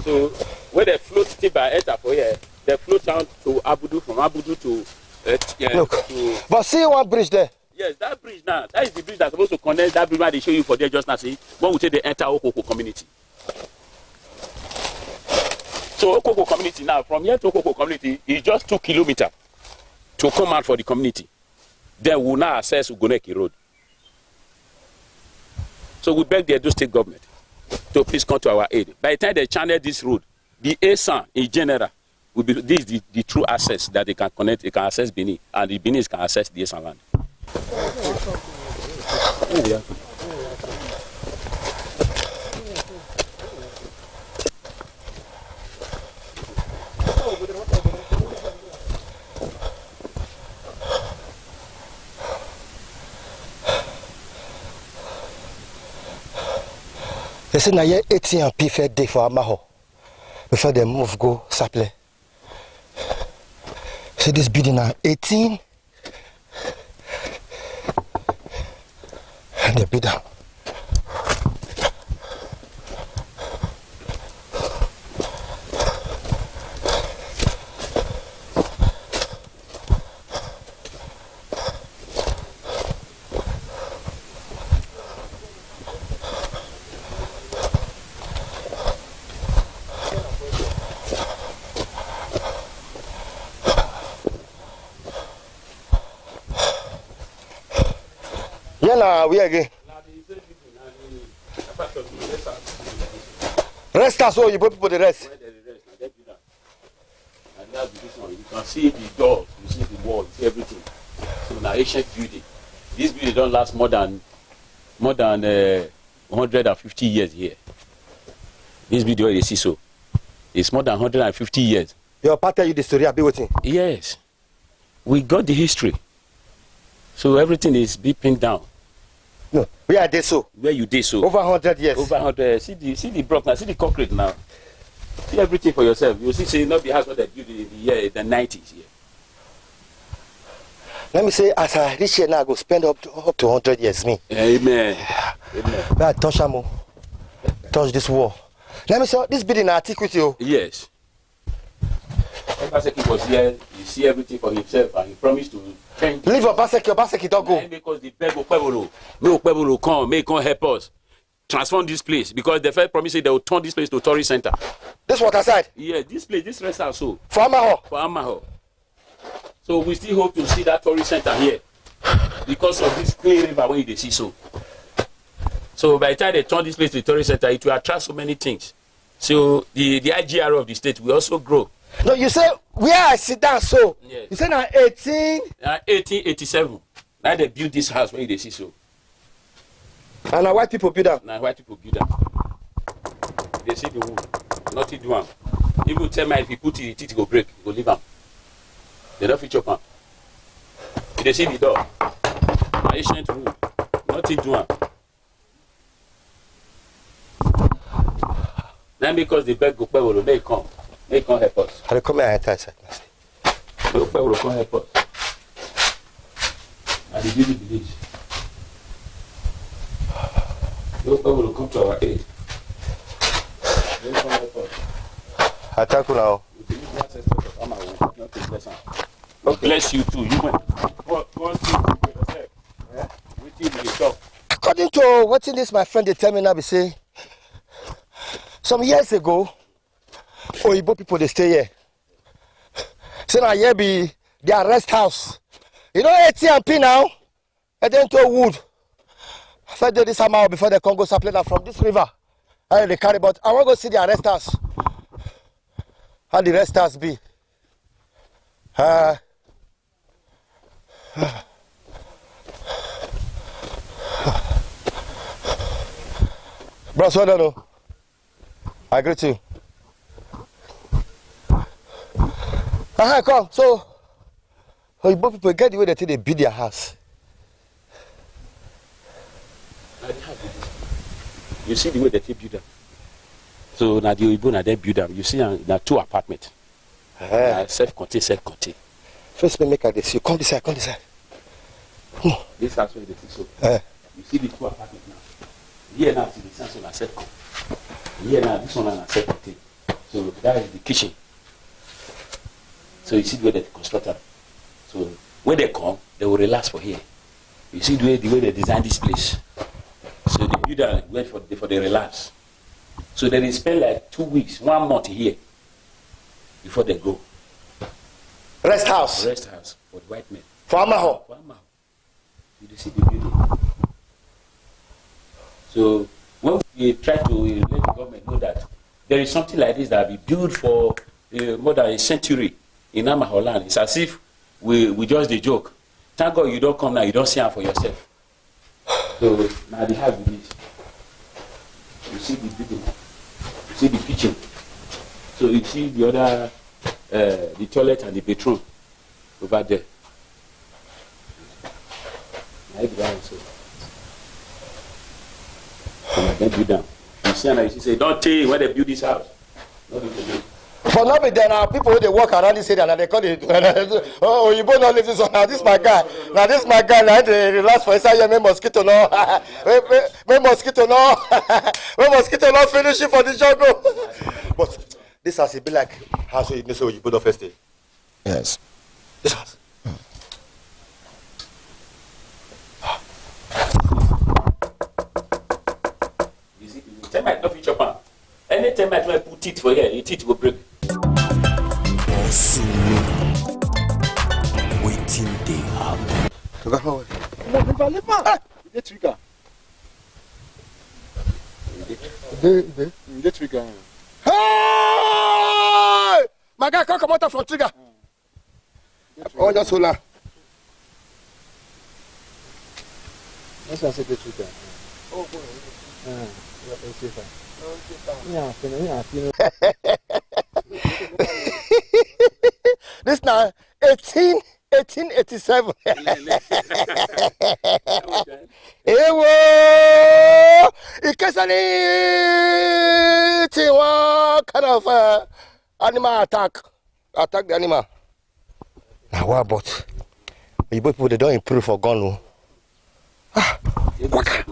So when they float Tiba enter for here, they float down to Abudu. From Abudu to look. But see one bridge there. Yes, that bridge now. That is the bridge that's supposed to connect that bridge where they show you for there just now. See, what we say they enter Okoko community. So Okoko community now, from here to Okoko community is just 2 kilometers to come out for the community. Then we will now access Ugoneki Road. So we beg the Edo State government to please come to our aid. By the time they channel this road, the ASAN in general will be this is the true access that they can connect, they can access Benin, and the Benin can access the ASAN land. Yeah. They say now here 18 and P fair day for Amaho before they move go Saple. See this building now 18 and they build down. Yeah, we again. Rest us all, you people the rest. You can see the doors, you see the walls, you see everything. So now ancient building. This building don't last more than 150 years here. This video you see so. It's more than 150 years. Your part tell you the story, I'll be waiting. Yes. We got the history. So everything is being pinned down. No, where are they so? Where you did so? Over 100 years. Over 100. See the block now. See the concrete now. See everything for yourself. You see, not the house what they built in the 90s here. Let me say, as I reach here now, I go spend up to 100 years. Me. Amen. Amen. Where I touch Amo, touch this wall. Let me say, this building antiquity. Yes. Obaseki was here. You see everything for himself, and he promised to change. Leave Obaseki don't go. Because the Okpebolo come, may come help us transform this place. Because the first promise they will turn this place to tourist center. This water side? Yeah, this place, this rest house so. For Amaho? For Amaho. So we still hope to see that tourist center here. Because of this clean river where they see so. So by the time they turn this place to tourist center, it will attract so many things. So the IGR of the state will also grow. No, you say where I sit down so. Yes. You say now 1887. Now they built this house where they see so. And now white people build them. Now white people build them. They see the wood. Nothing do them. Even tell me if you put it, the teeth go break, go leave them. They don't feature them. They see the door. Ancient wood. Nothing do them. Then because the beg go Okpebolo, they come. They can't help us. They come here and enter. Okpebolo can't help us. And the building village. Okpebolo come to our aid. They can't help us. I thank you now. Okay. Bless you too. You went. Go and see yourself. Yeah? With you in the shop. According to what this my friend they tell me now, be say some years ago, Oyibo people they stay here. So now here be their rest house. You know AT&P now? And then to wood. I fed this somehow before the Congo supply from this river. And they carry, but I want to go see their rest house. How the rest house be? Bros, well done. I agree to you. Come. So, both people get the way they build their house. You see the way they build them. So now the Oyibo they build them. You see now 2 apartments. Self-contained. First, make I see. Come this side. This house where they so. You see the 2 apartments now. Here now see the sense on self-contained. Here now this one is self-contained. So that is the kitchen. So you see the way they construct them. So when they come, they will relax for here. You see the way they design this place. So the builder went for the relax. So they spend like 2 weeks, 1 month here before they go. Rest house for the white men. For Amaho. You see the building. So when we try to let the government know that there is something like this that will be built for more than a century in Amaho land, it's as if we just a joke. Thank God you don't come now, you don't see them for yourself. So now they have this. You see the building, you see the kitchen. So you see the other, the toilet and the bedroom over there. So then build down. You see, and you say, don't tell you when they build this house. But not be there now. People who they walk around this area and they call it. Oh, you both not live this one. Now this my guy. Now they relax for inside here. Make mosquito no. Make mosquito no. Make mosquito no finish it for the jungle. But this house it be like house you know so you put off first day. Yes. This house. You see, termite no fit chop am. Any termite wey put teeth for here, your teeth go break. Waiting they happen. Leave man. The trigger. The trigger. Hey! My guy come out from trigger. Oh, just hold on. That's why I said the trigger. Oh, boy. This now 1887. Ewo! Ikesani! What kind of animal attack the animal? Now what about? You people they don't improve for gun. Waka.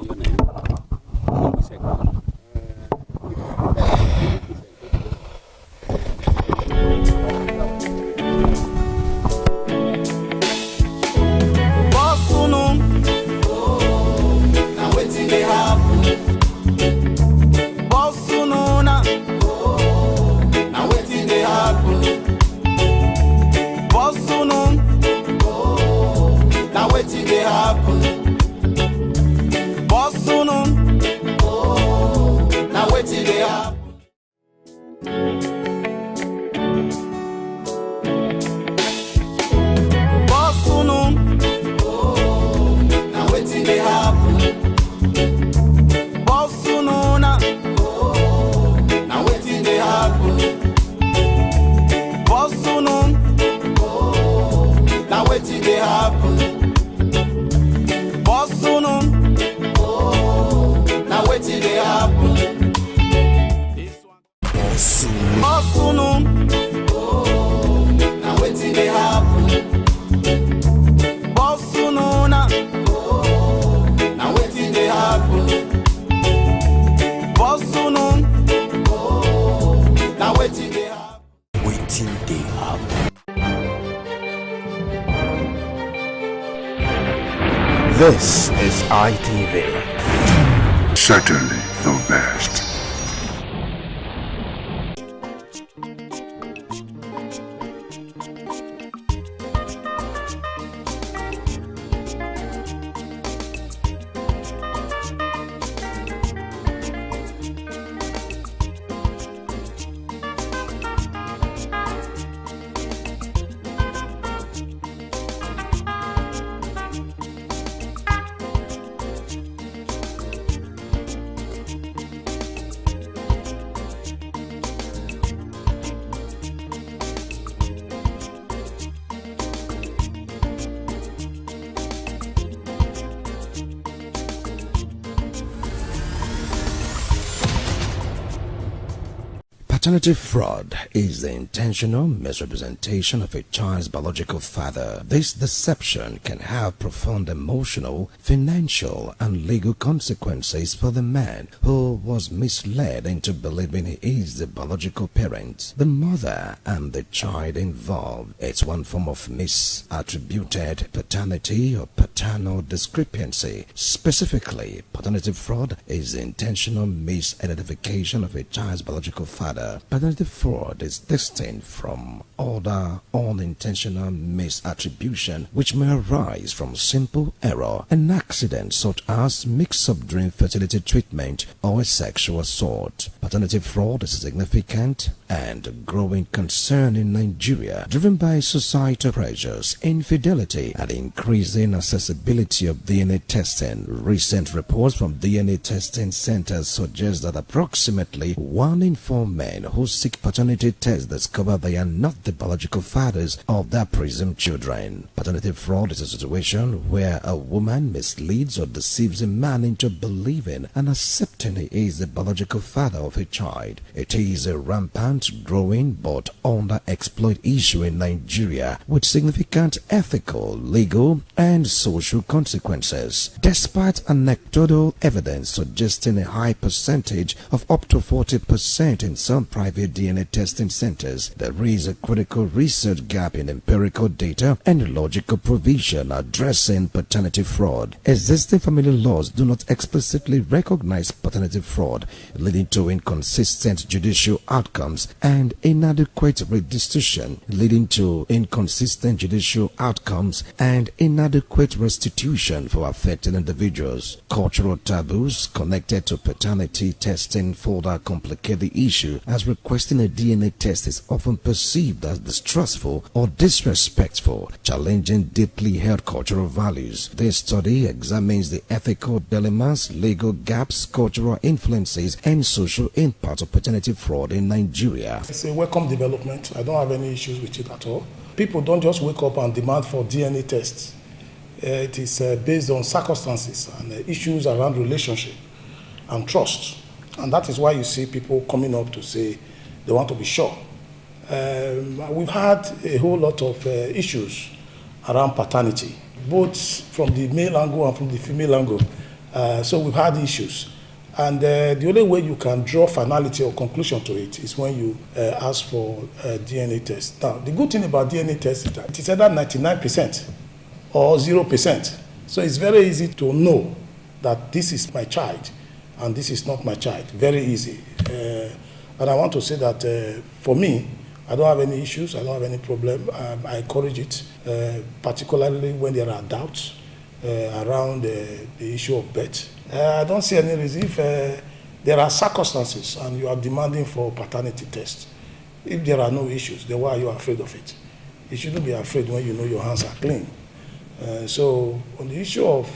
This is ITV. Certainly the best. Paternity fraud is the intentional misrepresentation of a child's biological father. This deception can have profound emotional, financial, and legal consequences for the man who was misled into believing he is the biological parent, the mother, and the child involved. It's one form of misattributed paternity or paternal discrepancy. Specifically, paternity fraud is the intentional misidentification of a child's biological father. Paternity fraud is distinct from other unintentional misattribution which may arise from simple error, an accident such as mix-up during fertility treatment or a sexual assault. Paternity fraud is a significant and growing concern in Nigeria, driven by societal pressures, infidelity, and increasing accessibility of DNA testing. Recent reports from DNA testing centers suggest that approximately 1 in 4 men who seek paternity tests discover they are not the biological fathers of their presumed children. Paternity fraud is a situation where a woman misleads or deceives a man into believing and accepting he is the biological father of a child. It is a rampant, growing, but underexploited issue in Nigeria with significant ethical, legal, and social consequences. Despite anecdotal evidence suggesting a high percentage of up to 40% in some private DNA testing centers, there is a critical research gap in empirical data and logical provision addressing paternity fraud. Existing family laws do not explicitly recognize paternity fraud, leading to inconsistent judicial outcomes and inadequate restitution, restitution for affected individuals. Cultural taboos connected to paternity testing further complicate the issue, as requesting a DNA test is often perceived as distrustful or disrespectful, challenging deeply held cultural values. This study examines the ethical dilemmas, legal gaps, cultural influences, and social impact of paternity fraud in Nigeria. It's a welcome development. I don't have any issues with it at all. People don't just wake up and demand for DNA tests. It is based on circumstances and issues around relationship and trust. And that is why you see people coming up to say they want to be sure. We've had a whole lot of issues around paternity, both from the male angle and from the female angle. So we've had issues. And the only way you can draw finality or conclusion to it is when you ask for a DNA test. Now, the good thing about DNA test is that it is either 99% or 0%. So it's very easy to know that this is my child and this is not my child. Very easy. And I want to say that for me, I don't have any issues. I don't have any problem. I encourage it, particularly when there are doubts around the issue of birth. I don't see any reason if there are circumstances and you are demanding for paternity test. If there are no issues, then why are you afraid of it? You shouldn't be afraid when you know your hands are clean. So on the issue of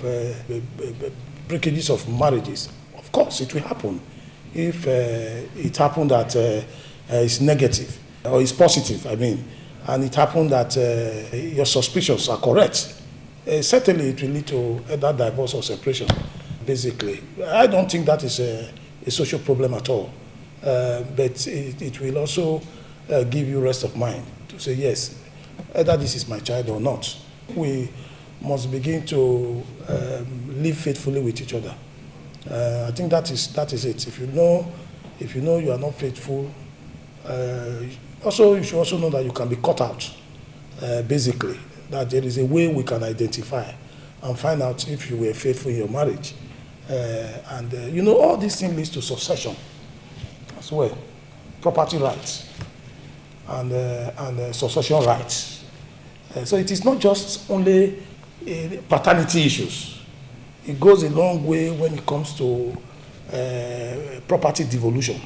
breakages of marriages, of course it will happen. If it happened that it's negative or it's positive, I mean, and it happened that your suspicions are correct, certainly it will lead to either divorce or separation. Basically, I don't think that is a social problem at all, but it will also give you rest of mind to say, yes, either this is my child or not. We must begin to live faithfully with each other. I think that is it. If you know you are not faithful, you should also know that you can be cut out, basically, that there is a way we can identify and find out if you were faithful in your marriage. All these things leads to succession as well, property rights and succession rights. So it is not just only paternity issues. It goes a long way when it comes to property devolution,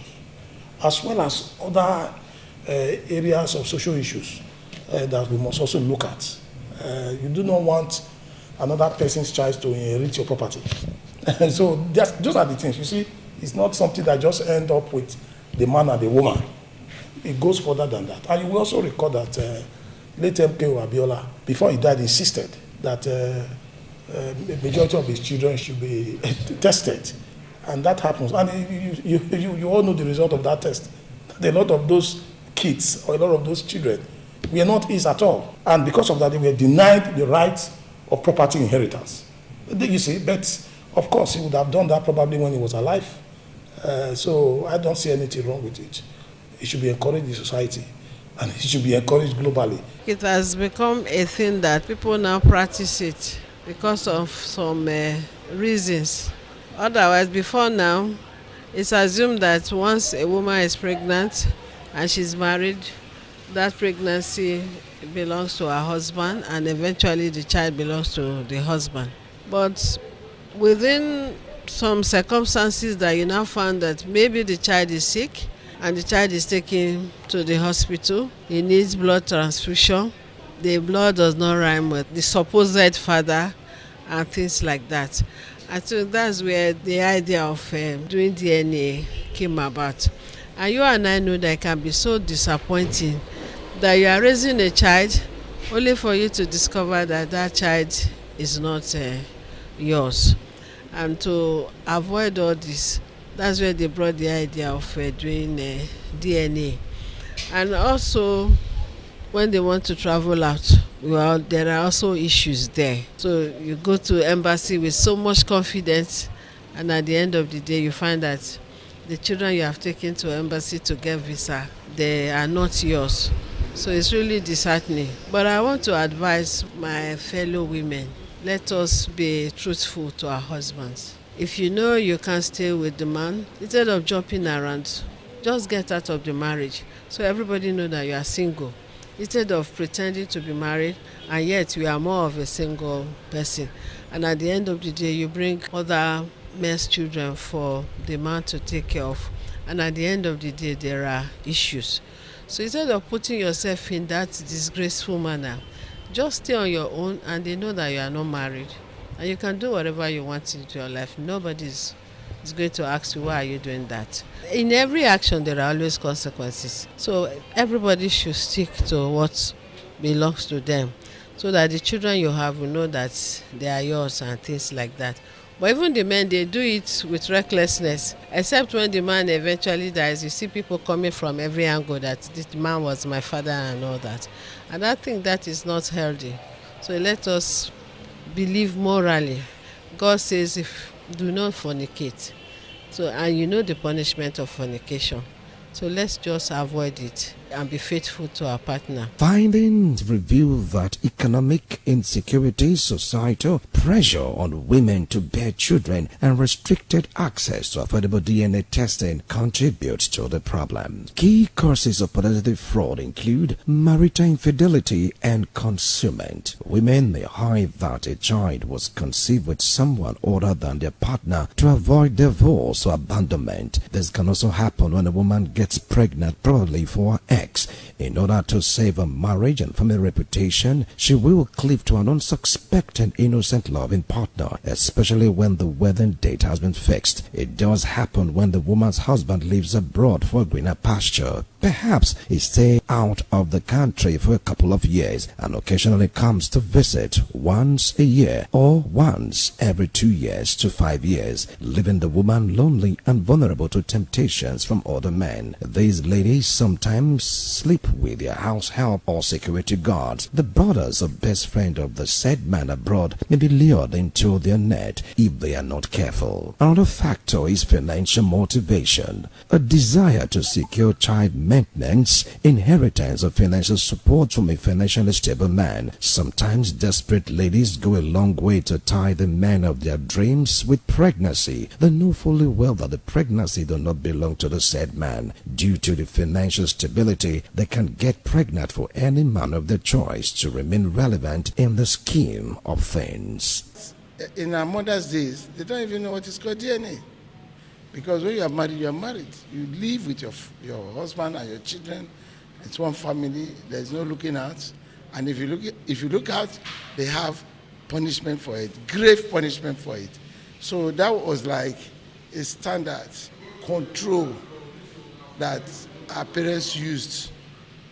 as well as other areas of social issues that we must also look at. You do not want another person's child to inherit your property. So those are the things. You see, it's not something that just end up with the man and the woman. It goes further than that. And you will also recall that late MKO Abiola, before he died, insisted that the majority of his children should be tested. And that happens. And you all know the result of that test. a lot of those kids or a lot of those children were not his at all. And because of that, they were denied the rights of property inheritance. You see, but of course, he would have done that probably when he was alive. So I don't see anything wrong with it. It should be encouraged in society, and it should be encouraged globally. It has become a thing that people now practice it because of some reasons. Otherwise, before now, it's assumed that once a woman is pregnant and she's married, that pregnancy belongs to her husband, and eventually the child belongs to the husband. But within some circumstances that you now find that maybe the child is sick and the child is taken to the hospital, he needs blood transfusion, the blood does not rhyme with the supposed father and things like that. I think that's where the idea of doing DNA came about. And you and I know that it can be so disappointing that you are raising a child only for you to discover that that child is not yours. And to avoid all this, that's where they brought the idea of doing DNA. And also, when they want to travel out, well, there are also issues there. So you go to embassy with so much confidence, and at the end of the day, you find that the children you have taken to embassy to get visa, they are not yours. So it's really disheartening. But I want to advise my fellow women, let us be truthful to our husbands. If you know you can't stay with the man, instead of jumping around, just get out of the marriage so everybody know that you are single. Instead of pretending to be married, and yet you are more of a single person. And at the end of the day, you bring other men's children for the man to take care of. And at the end of the day, there are issues. So instead of putting yourself in that disgraceful manner, just stay on your own, and they know that you are not married. And you can do whatever you want into your life. Nobody is going to ask you, why are you doing that? In every action, there are always consequences. So everybody should stick to what belongs to them, so that the children you have will know that they are yours and things like that. But even the men, they do it with recklessness, except when the man eventually dies. You see people coming from every angle that this man was my father and all that. And I think that is not healthy. So let us believe morally. God says, if do not fornicate. So, and you know the punishment of fornication. So let's just avoid it and be faithful to our partner. Findings reveal that economic insecurity, societal pressure on women to bear children, and restricted access to affordable DNA testing contribute to the problem. Key causes of paternity fraud include marital infidelity and concealment. Women may hide that a child was conceived with someone other than their partner to avoid divorce or abandonment. This can also happen when a woman gets pregnant, probably for her ex. In order to save her marriage and family reputation, she will cleave to an unsuspecting innocent loving partner, especially when the wedding date has been fixed. It does happen when the woman's husband lives abroad for greener pasture. Perhaps he stays out of the country for a couple of years and occasionally comes to visit once a year or once every 2 years to 5 years, leaving the woman lonely and vulnerable to temptations from other men. These ladies sometimes sleep with their house help or security guards. The brothers or best friend of the said man abroad may be lured into their net if they are not careful. Another factor is financial motivation, a desire to secure child maintenance, inheritance, or financial support from a financially stable man. Sometimes desperate ladies go a long way to tie the man of their dreams with pregnancy. They know fully well that the pregnancy does not belong to the said man. Due to the financial stability, they can get pregnant for any man of their choice to remain relevant in the scheme of things. In our mother's days, they don't even know what is called DNA. Because when you are married, you are married. You live with your husband and your children. It's one family. There's no looking out. And if you look out, they have punishment for it, grave punishment for it. So that was like a standard control that our parents used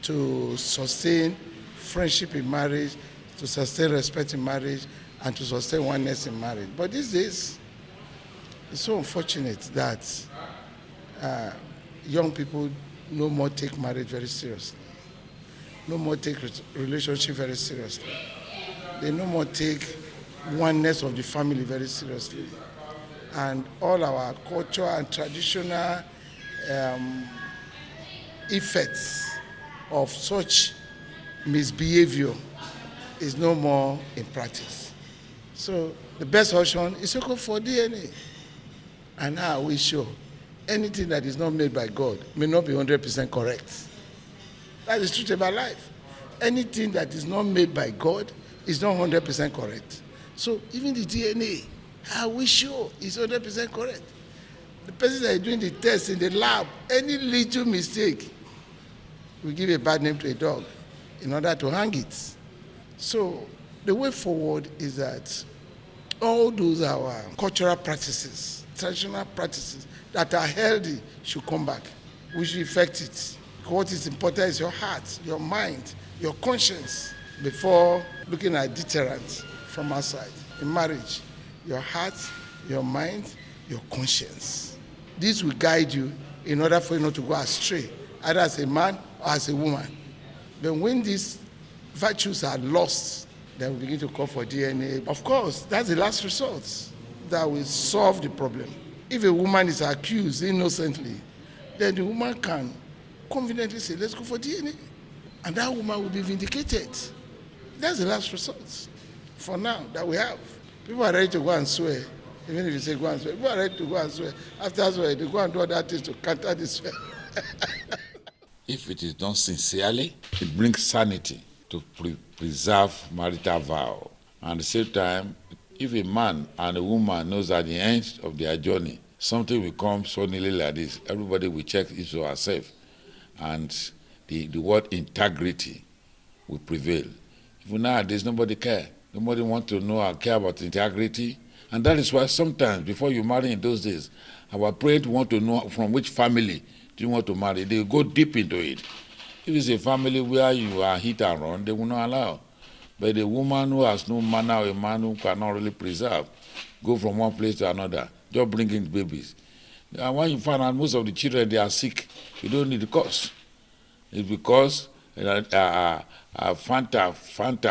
to sustain friendship in marriage, to sustain respect in marriage, and to sustain oneness in marriage. But these days, it's so unfortunate that young people no more take marriage very seriously. No more take relationship very seriously. They no more take oneness of the family very seriously. And all our culture and traditional effects of such misbehavior is no more in practice. So the best option is to go for DNA. And now we show anything that is not made by God may not be 100% correct. That is the truth about life. Anything that is not made by God is not 100% correct. So even the DNA, how we show is 100% correct. The person that is doing the test in the lab, any little mistake will give a bad name to a dog in order to hang it. So the way forward is that all those our cultural practices, traditional practices that are healthy should come back. We should effect it. What is important is your heart, your mind, your conscience before looking at deterrence from outside. In marriage, your heart, your mind, your conscience. This will guide you in order for you not to go astray, either as a man or as a woman. But when these virtues are lost, then we begin to call for DNA. Of course, that's the last resort that will solve the problem. If a woman is accused innocently, then the woman can confidently say, let's go for DNA. And that woman will be vindicated. That's the last resort for now that we have. People are ready to go and swear. Even if you say go and swear, people are ready to go and swear. After swear, they go and do other things to counter this swear. If it is done sincerely, it brings sanity to preserve marital vow. And at the same time, if a man and a woman knows at the end of their journey, something will come suddenly like this, everybody will check each of herself. And the word integrity will prevail. Even nowadays, nobody cares. Nobody wants to know or care about integrity. And that is why sometimes, before you marry in those days, our parents want to know from which family do you want to marry. They go deep into it. If it's a family where you are hit and run, they will not allow. But a woman who has no manner or a man who cannot really preserve, go from one place to another, just bringing babies. And when you find out most of the children, they are sick, you don't need the cause. It's because Fanta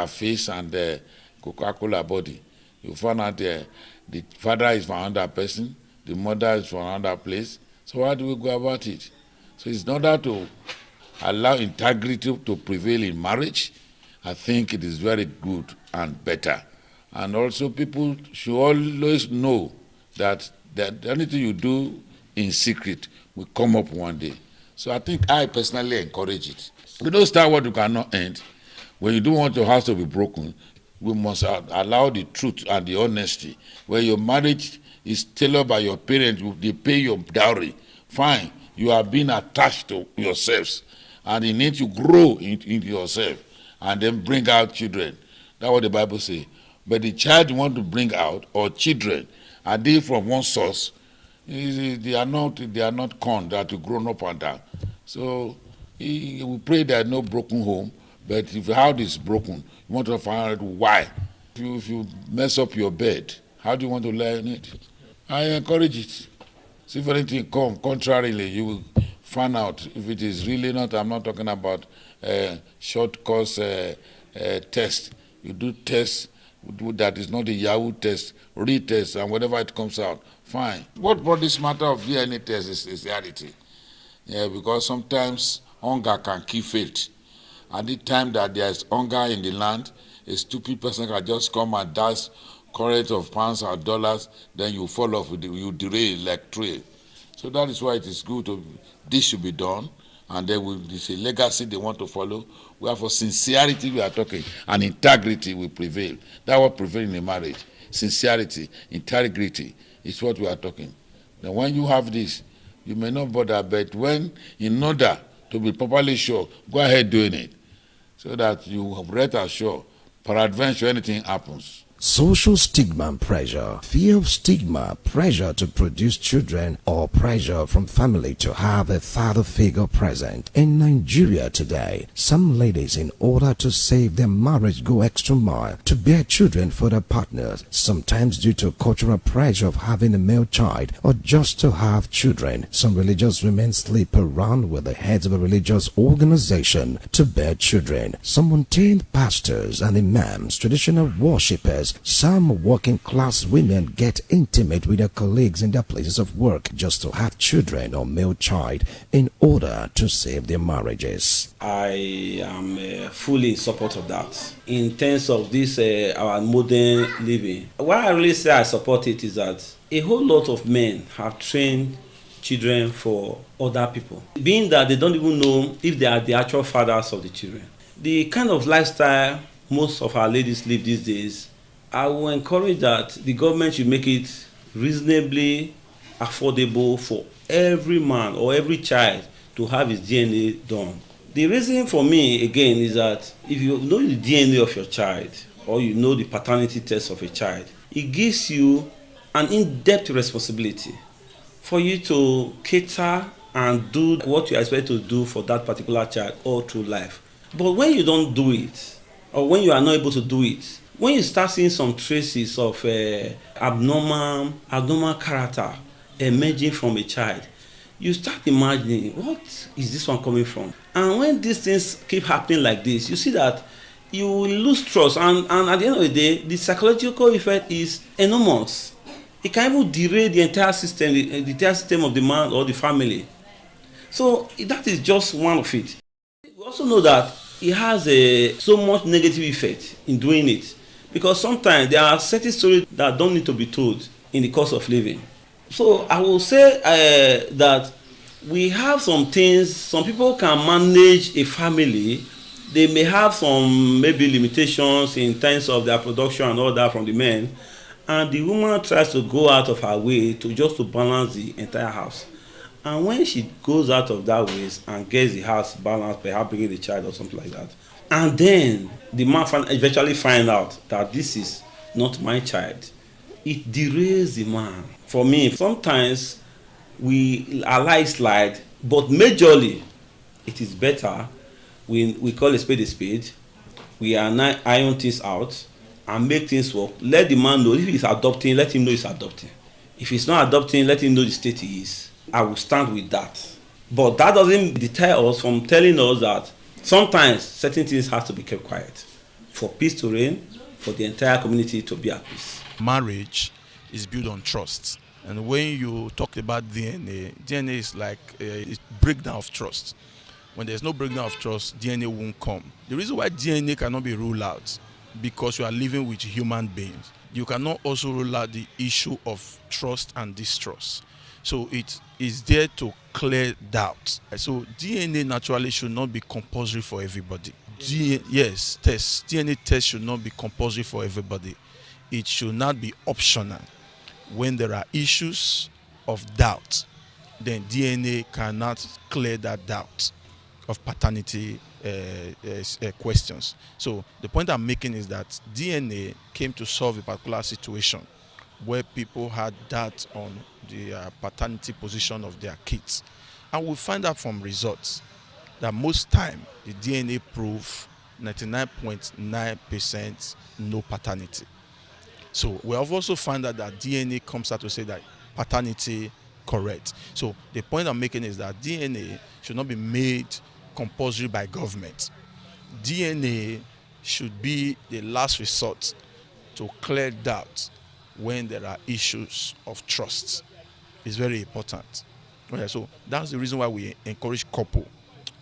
face and Coca-Cola body. You find out the father is from another person, the mother is from another place. So how do we go about it? So it's in order to allow integrity to prevail in marriage, I think it is very good and better. And also people should always know that anything you do in secret will come up one day. So I think I personally encourage it. We don't start what you cannot end. When you don't want your house to be broken, we must allow the truth and the honesty. Where your marriage is tailored by your parents, they pay your dowry. Fine, you are being attached to yourselves. And you need to grow into yourself and then bring out children. That's what the Bible says. But the child you want to bring out, or children, are they from one source? They are not corn that you grown up on that. So we pray that no broken home, but if your house is broken, you want to find out why. If you mess up your bed, how do you want to lie on it? I encourage it. See if anything come contrarily, you will find out if it is really not. I'm not talking about short course test. You do tests that is not a Yahoo test, retest, and whatever it comes out, fine. What brought this matter of DNA test is reality. Yeah, because sometimes hunger can kill faith. At the time that there is hunger in the land, a stupid person can just come and dash current of pounds or dollars, then you fall off, you derail like trail. So that is why it is good this should be done, and then it's a legacy they want to follow. Where for sincerity we are talking, and integrity will prevail. That's what prevails in a marriage. Sincerity, integrity is what we are talking. Now when you have this, you may not bother, but when, in order to be properly sure, go ahead doing it, so that you have rest assured, peradventure anything happens, Social stigma and pressure, fear of stigma, pressure to produce children, or pressure from family to have a father figure present. In Nigeria today, some ladies, in order to save their marriage, go extra mile to bear children for their partners, sometimes due to cultural pressure of having a male child or just to have children. Some religious women sleep around with the heads of a religious organization to bear children. Some ordained pastors and imams, traditional worshippers, some working class women get intimate with their colleagues in their places of work just to have children or male child in order to save their marriages. I am fully in support of that. In terms of this, our modern living, why I really say I support it is that a whole lot of men have trained children for other people, being that they don't even know if they are the actual fathers of the children. The kind of lifestyle most of our ladies live these days, I will encourage that the government should make it reasonably affordable for every man or every child to have his DNA done. The reason for me, again, is that if you know the DNA of your child or you know the paternity test of a child, it gives you an in-depth responsibility for you to cater and do what you expect to do for that particular child all through life. But when you don't do it, or when you are not able to do it, when you start seeing some traces of abnormal character emerging from a child, you start imagining, what is this one coming from? And when these things keep happening like this, you see that you will lose trust. And at the end of the day, the psychological effect is enormous. It can even derail the entire system, the entire system of the man or the family. So that is just one of it. We also know that it has so much negative effect in doing it, because sometimes there are certain stories that don't need to be told in the course of living. So I will say that we have some things, some people can manage a family. They may have some maybe limitations in terms of their production and all that from the men, and the woman tries to go out of her way to balance the entire house. And when she goes out of that way and gets the house balanced, perhaps bringing the child or something like that, and then the man eventually find out that this is not my child, it derails the man. For me, sometimes we allow it slide, but majorly it is better we call a spade. We iron things out and make things work. Let the man know if he's adopting, let him know he's adopting. If he's not adopting, let him know the state he is. I will stand with that. But that doesn't deter us from telling us that sometimes certain things have to be kept quiet for peace to reign, for the entire community to be at peace. Marriage is built on trust. And when you talk about DNA is like a breakdown of trust. When there's no breakdown of trust, DNA won't come. The reason why DNA cannot be ruled out, because you are living with human beings. You cannot also rule out the issue of trust and distrust. So it is there to clear doubt. So DNA naturally should not be compulsory for everybody. DNA test should not be compulsory for everybody. It should not be optional. When there are issues of doubt, then DNA cannot clear that doubt of paternity questions. So the point I'm making is that DNA came to solve a particular situation where people had doubt on the paternity position of their kids. And we find out from results that most time the DNA prove 99.9% no paternity. So we have also found out that DNA comes out to say that paternity correct. So the point I'm making is that DNA should not be made compulsory by government. DNA should be the last resort to clear doubt when there are issues of trust. It's very important. Okay, so that's the reason why we encourage couple.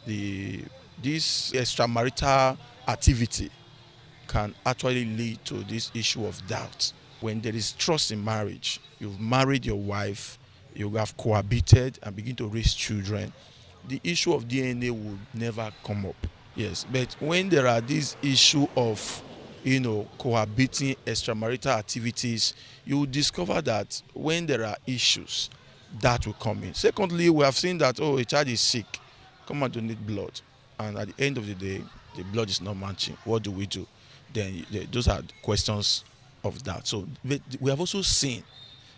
This extramarital activity can actually lead to this issue of doubt. When there is trust in marriage, you've married your wife, you have cohabited and begin to raise children, the issue of DNA would never come up. Yes, but when there are this issue of cohabiting extramarital activities, you will discover that when there are issues, that will come in. Secondly, we have seen that, a child is sick, come and donate blood. And at the end of the day, the blood is not matching. What do we do? Then those are questions of that. So we have also seen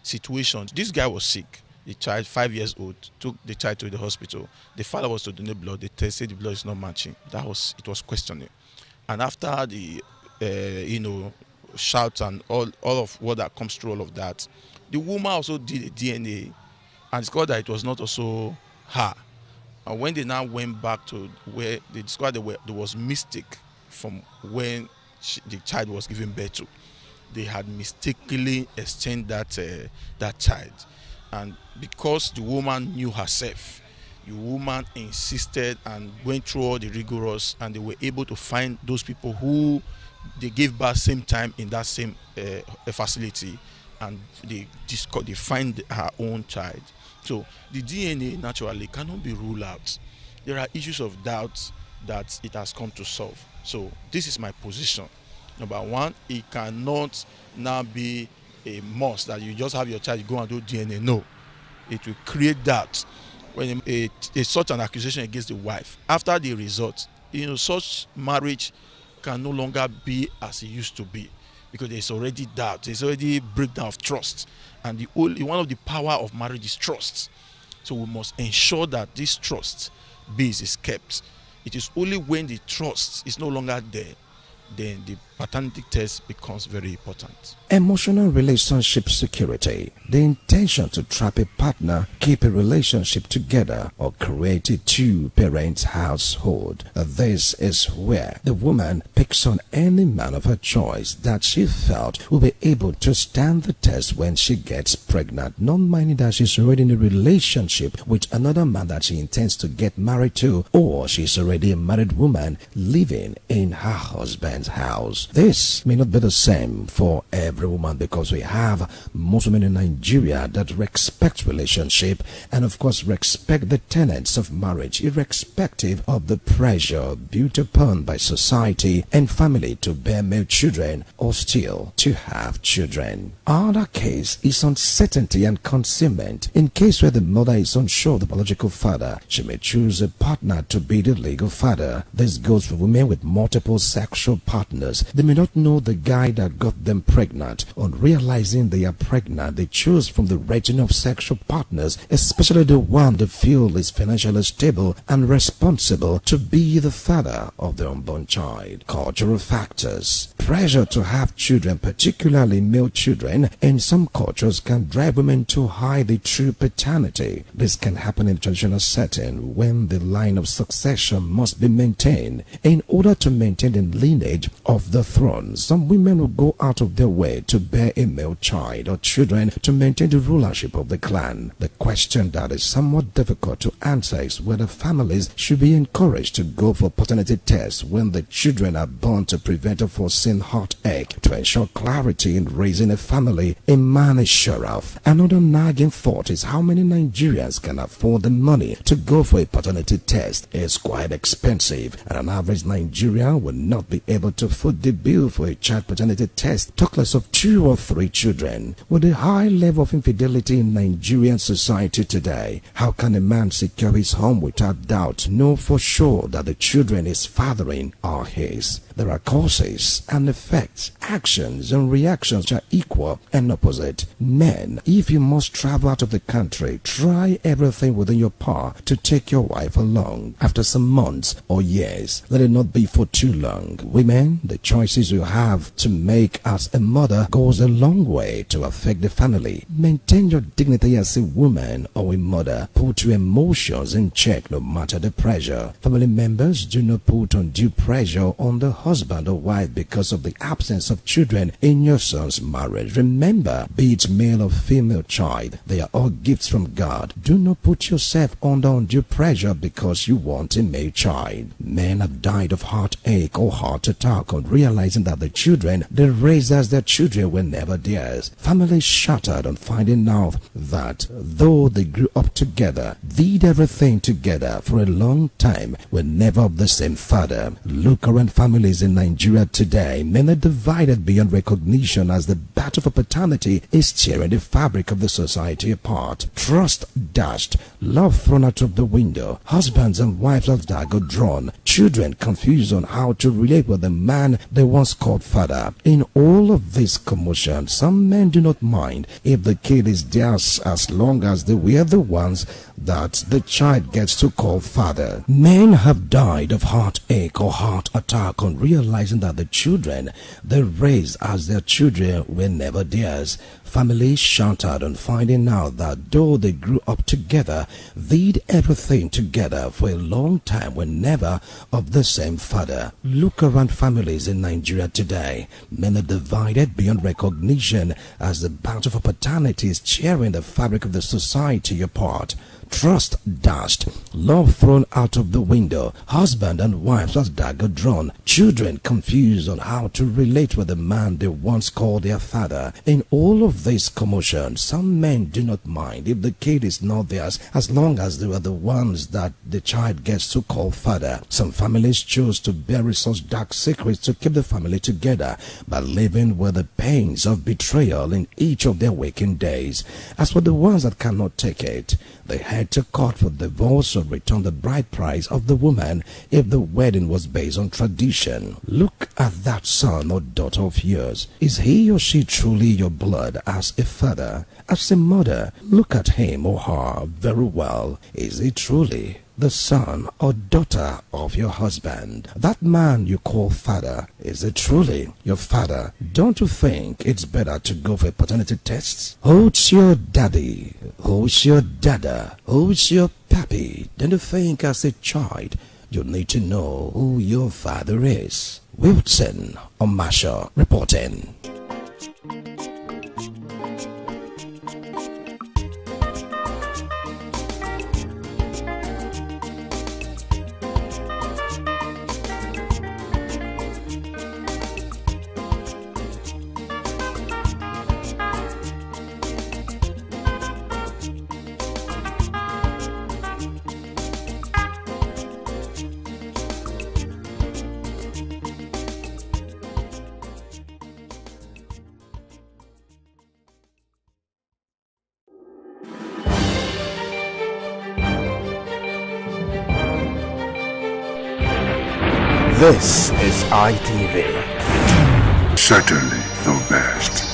situations. This guy was sick. The child, 5 years old, took the child to the hospital. The father was to donate blood. They tested the blood is not matching. It was questioning. And after the shouts and all of what that comes through all of that, the woman also did a DNA and discovered that it was not also her. And when they now went back to where they discovered there was mistake from when the child was given birth to, they had mistakenly exchanged that child. And because the woman knew herself, the woman insisted and went through all the rigorous, and they were able to find those people who they gave birth same time in that same facility, and they find her own child. So the DNA naturally cannot be ruled out. There are issues of doubt that it has come to solve. So this is my position. Number one, it cannot now be a must that you just have your child go and do DNA. No, it will create doubt when such an accusation against the wife. After the result, such marriage can no longer be as it used to be, because there's already doubt, there's already breakdown of trust, and one of the power of marriage is trust. So we must ensure that this trust base is kept. It is only when the trust is no longer there, then the paternity test becomes very important. Emotional relationship security. The intention to trap a partner, keep a relationship together, or create a two-parent household. This is where the woman picks on any man of her choice that she felt will be able to stand the test when she gets pregnant, not minding that she's already in a relationship with another man that she intends to get married to, or she's already a married woman living in her husband's house. This may not be the same for every woman, because we have most women in Nigeria that respect relationship and of course respect the tenets of marriage, irrespective of the pressure built upon by society and family to bear male children or still to have children. Other case is uncertainty and concealment. In case where the mother is unsure of the biological father, she may choose a partner to be the legal father. This goes for women with multiple sexual partners. They may not know the guy that got them pregnant. On realizing they are pregnant, they choose from the region of sexual partners, especially the one they feel is financially stable and responsible to be the father of their unborn child. Cultural factors. Pressure to have children, particularly male children, in some cultures can drive women to hide the true paternity. This can happen in a traditional setting when the line of succession must be maintained. In order to maintain the lineage of the throne, some women will go out of their way to bear a male child or children to maintain the rulership of the clan. The question that is somewhat difficult to answer is whether families should be encouraged to go for paternity tests when the children are born to prevent a foreseen heartache. To ensure clarity in raising a family, a man is sure of. Another nagging thought is how many Nigerians can afford the money to go for a paternity test. It's quite expensive, and an average Nigerian will not be able to foot the bill for a child paternity test, talk less of 2 or 3 children. With a high level of infidelity in Nigerian society today, how can a man secure his home without doubt, know for sure that the children he's fathering are his? There are causes and effects, actions and reactions are equal and opposite. Men, if you must travel out of the country, try everything within your power to take your wife along. After some months or years, let it not be for too long. Women, the choices you have to make as a mother goes a long way to affect the family. Maintain your dignity as a woman or a mother. Put your emotions in check no matter the pressure. Family members, do not put undue pressure on the husband or wife because of the absence of children in your son's marriage. Remember, be it male or female child, they are all gifts from God. Do not put yourself under undue pressure because you want a male child. Men have died of heartache or heart attack on realizing that the children they raised as their children were never theirs. Families shattered on finding out that though they grew up together, did everything together for a long time, were never of the same father. Look around families in Nigeria today, men are divided beyond recognition as the battle for paternity is tearing the fabric of the society apart. Trust dashed, love thrown out of the window, husbands and wives of dagger drawn, children confused on how to relate with the man they once called father. In all of this commotion, some men do not mind if the kid is theirs as long as they were the ones that the child gets to call father. Men have died of heartache or heart attack on realizing that the children they raised as their children were never theirs. Families shattered on finding out that though they grew up together, did everything together for a long time, were never of the same father. Look around families in Nigeria today. Men are divided beyond recognition as the battle for paternity is tearing the fabric of the society apart. Trust dashed, love thrown out of the window, husband and wives as dagger drawn, children confused on how to relate with the man they once called their father. In all of this commotion, some men do not mind if the kid is not theirs as long as they were the ones that the child gets to call father. Some families choose to bury such dark secrets to keep the family together by living with the pains of betrayal in each of their waking days. As for the ones that cannot take it, they had to court for divorce or return the bride price of the woman if the wedding was based on tradition. Look at that son or daughter of yours. Is he or she truly your blood as a father? As a mother, look at him or her very well. Is he truly the son or daughter of your husband? That man you call father, is it truly your father? Don't you think it's better to go for a paternity test? Who's your daddy? Who's your dada? Who's your pappy? Don't you think as a child you need to know who your father is? Wilson Omasho reporting. This is ITV. Certainly the best.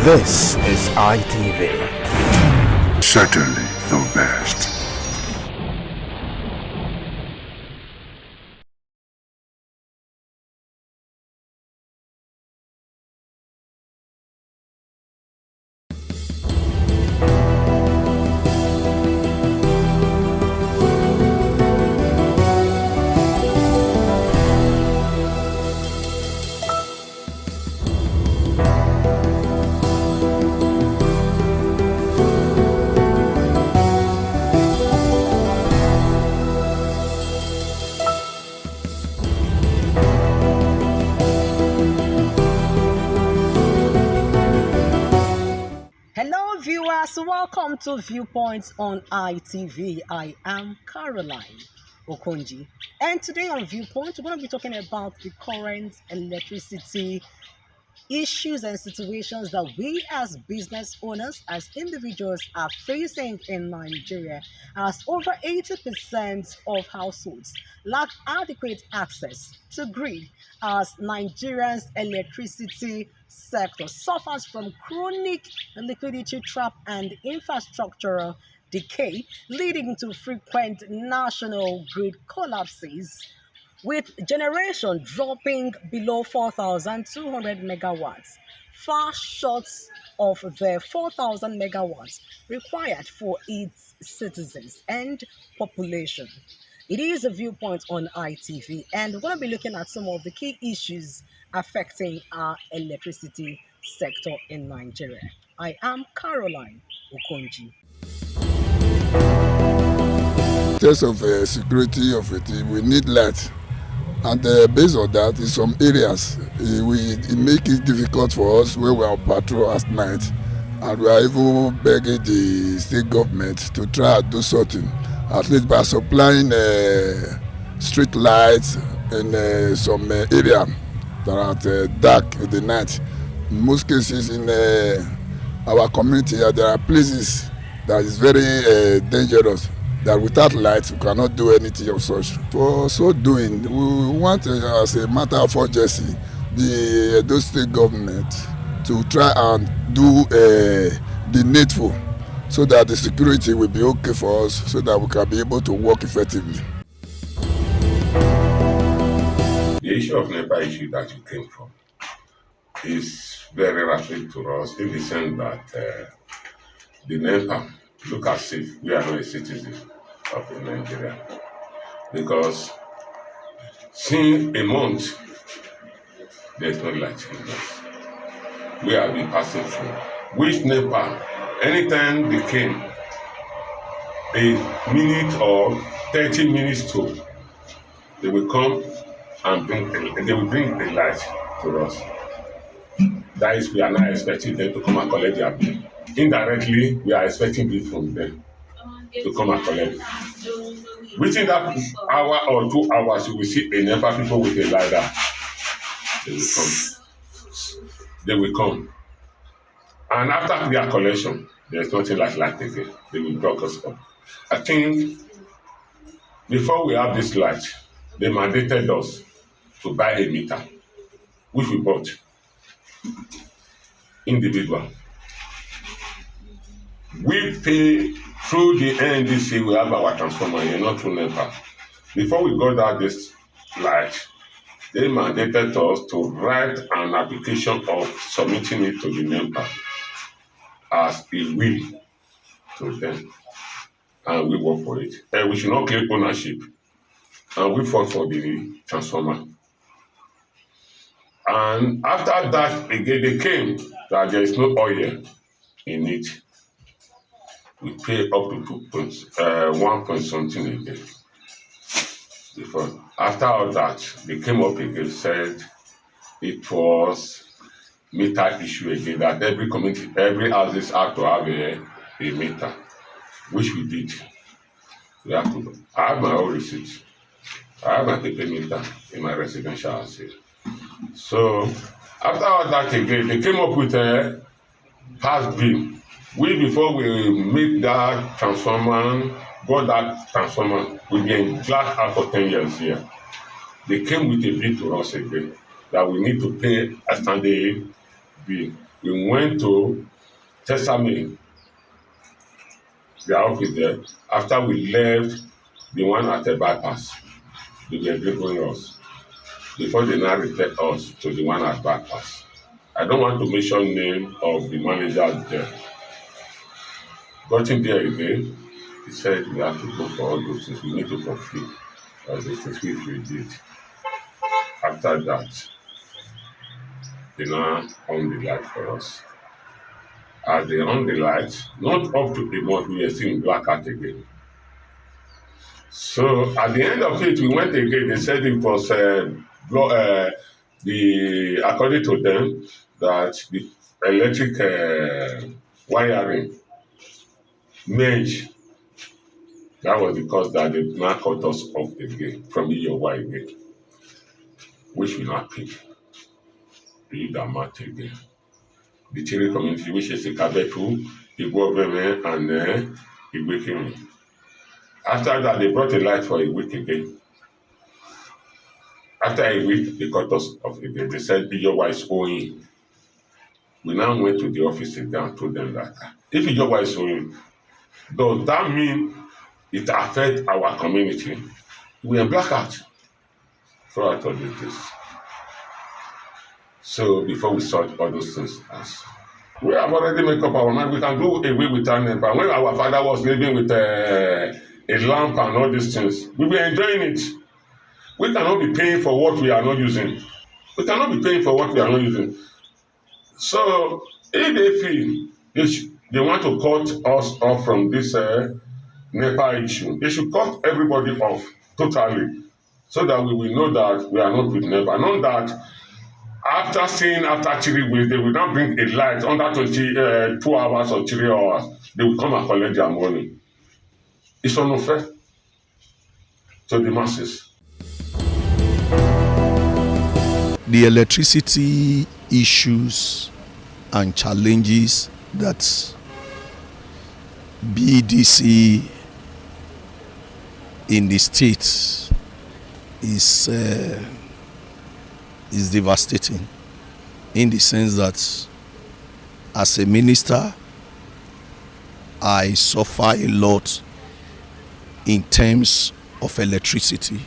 This is ITV. Certainly the best. Welcome to Viewpoints on ITV. I am Caroline Okonji, and today on Viewpoint we're going to be talking about the current electricity issues and situations that we as business owners, as individuals, are facing in Nigeria, as over 80% of households lack adequate access to grid, as Nigeria's electricity sector suffers from chronic liquidity trap and infrastructural decay, leading to frequent national grid collapses, with generation dropping below 4,200 megawatts, far short of the 4,000 megawatts required for its citizens and population. It is a Viewpoint on ITV, and we're going to be looking at some of the key issues affecting our electricity sector in Nigeria. I am Caroline Okonji. In terms of security of it, we need light. And based on that, in some areas, it makes it difficult for us when we are on patrol at night. And we are even begging the state government to try and do something, at least by supplying street lights in some area that are dark in the night. In most cases in our community, there are places that is very dangerous, that without light we cannot do anything of such. For so doing, we want, as a matter of urgency, the Edo State government to try and do the needful, so that the security will be okay for us, so that we can be able to work effectively. The issue of NEPA issue that you came from is very rapid to us, in the sense that the NEPA look as if we are not a citizen of Nigeria, because since a month there's no light in us. We have been passing through. Which NEPA, anytime they came, a minute or 30 minutes to, they will come and they will bring the light to us. That is, we are not expecting them to come and collect their bill. Indirectly, we are expecting bill from them to come and collect it. Within that hour or 2 hours, you will see a number of people with a ladder. They will come. They will come. And after their collection, there's nothing like light again. They will block us up. I think before we have this light, they mandated us to buy a meter, which we bought individual. We pay through the NDC, we have our transformer here, not through NEPA. Before we got out this light, they mandated us to write an application of submitting it to the NEPA. as a will to them, and we work for it. And we should not claim ownership. And we fought for the transformer. And after that, again, they came that there is no oil in it. We pay up to 1 point something again. Before, after all that, they came up again, said it was meter issue again, that every community, every houses have to have a meter, which we did. We have to. I have my own receipt. I have my paper meter in my residential house here. So after all that again, they came up with a past bill. We, before we make that transformer, got that transformer, we've been blacked out for 10 years here. They came with a bill to us again that we need to pay a standing bill. We went to Testament, the office there. After we left the one at the bypass, they were delivering us before they now refer us to the one at bypass. I don't want to mention name of the manager there. Got in there again, he said we have to go for all those things. We need to fulfill all those things which we did. After that, they now on the light for us. As they on the light, not up to a month, we were still in blackout again. So at the end of it, we went again. They said it was according to them, that the electric wiring merge. That was the cause that they now cut us off again from EOY again, which we not pay. Leave that matter again. The Chile community, which is the Kabetu, Igbo and Igbo. After that, they brought a light for a week again. After a week, they cut us off again. They said EOY is owing. We now went to the office again and told them that if EOY is owing, does that mean it affects our community? We are blackout. So I told you this. So before we sort all those things out, we have already made up our mind. We can do away with our neighbor. When our father was living with a lamp and all these things, we were enjoying it. We cannot be paying for what we are not using. We cannot be paying for what we are not using. So if they feel they want to cut us off from this NEPA issue, they should cut everybody off totally, so that we will know that we are not with NEPA. Not that after 3 weeks, they will not bring a light under 22 hours or 3 hours. They will come and collect their money. It's unfair to the masses. The electricity issues and challenges that BEDC in the state is devastating, in the sense that as a minister, I suffer a lot in terms of electricity.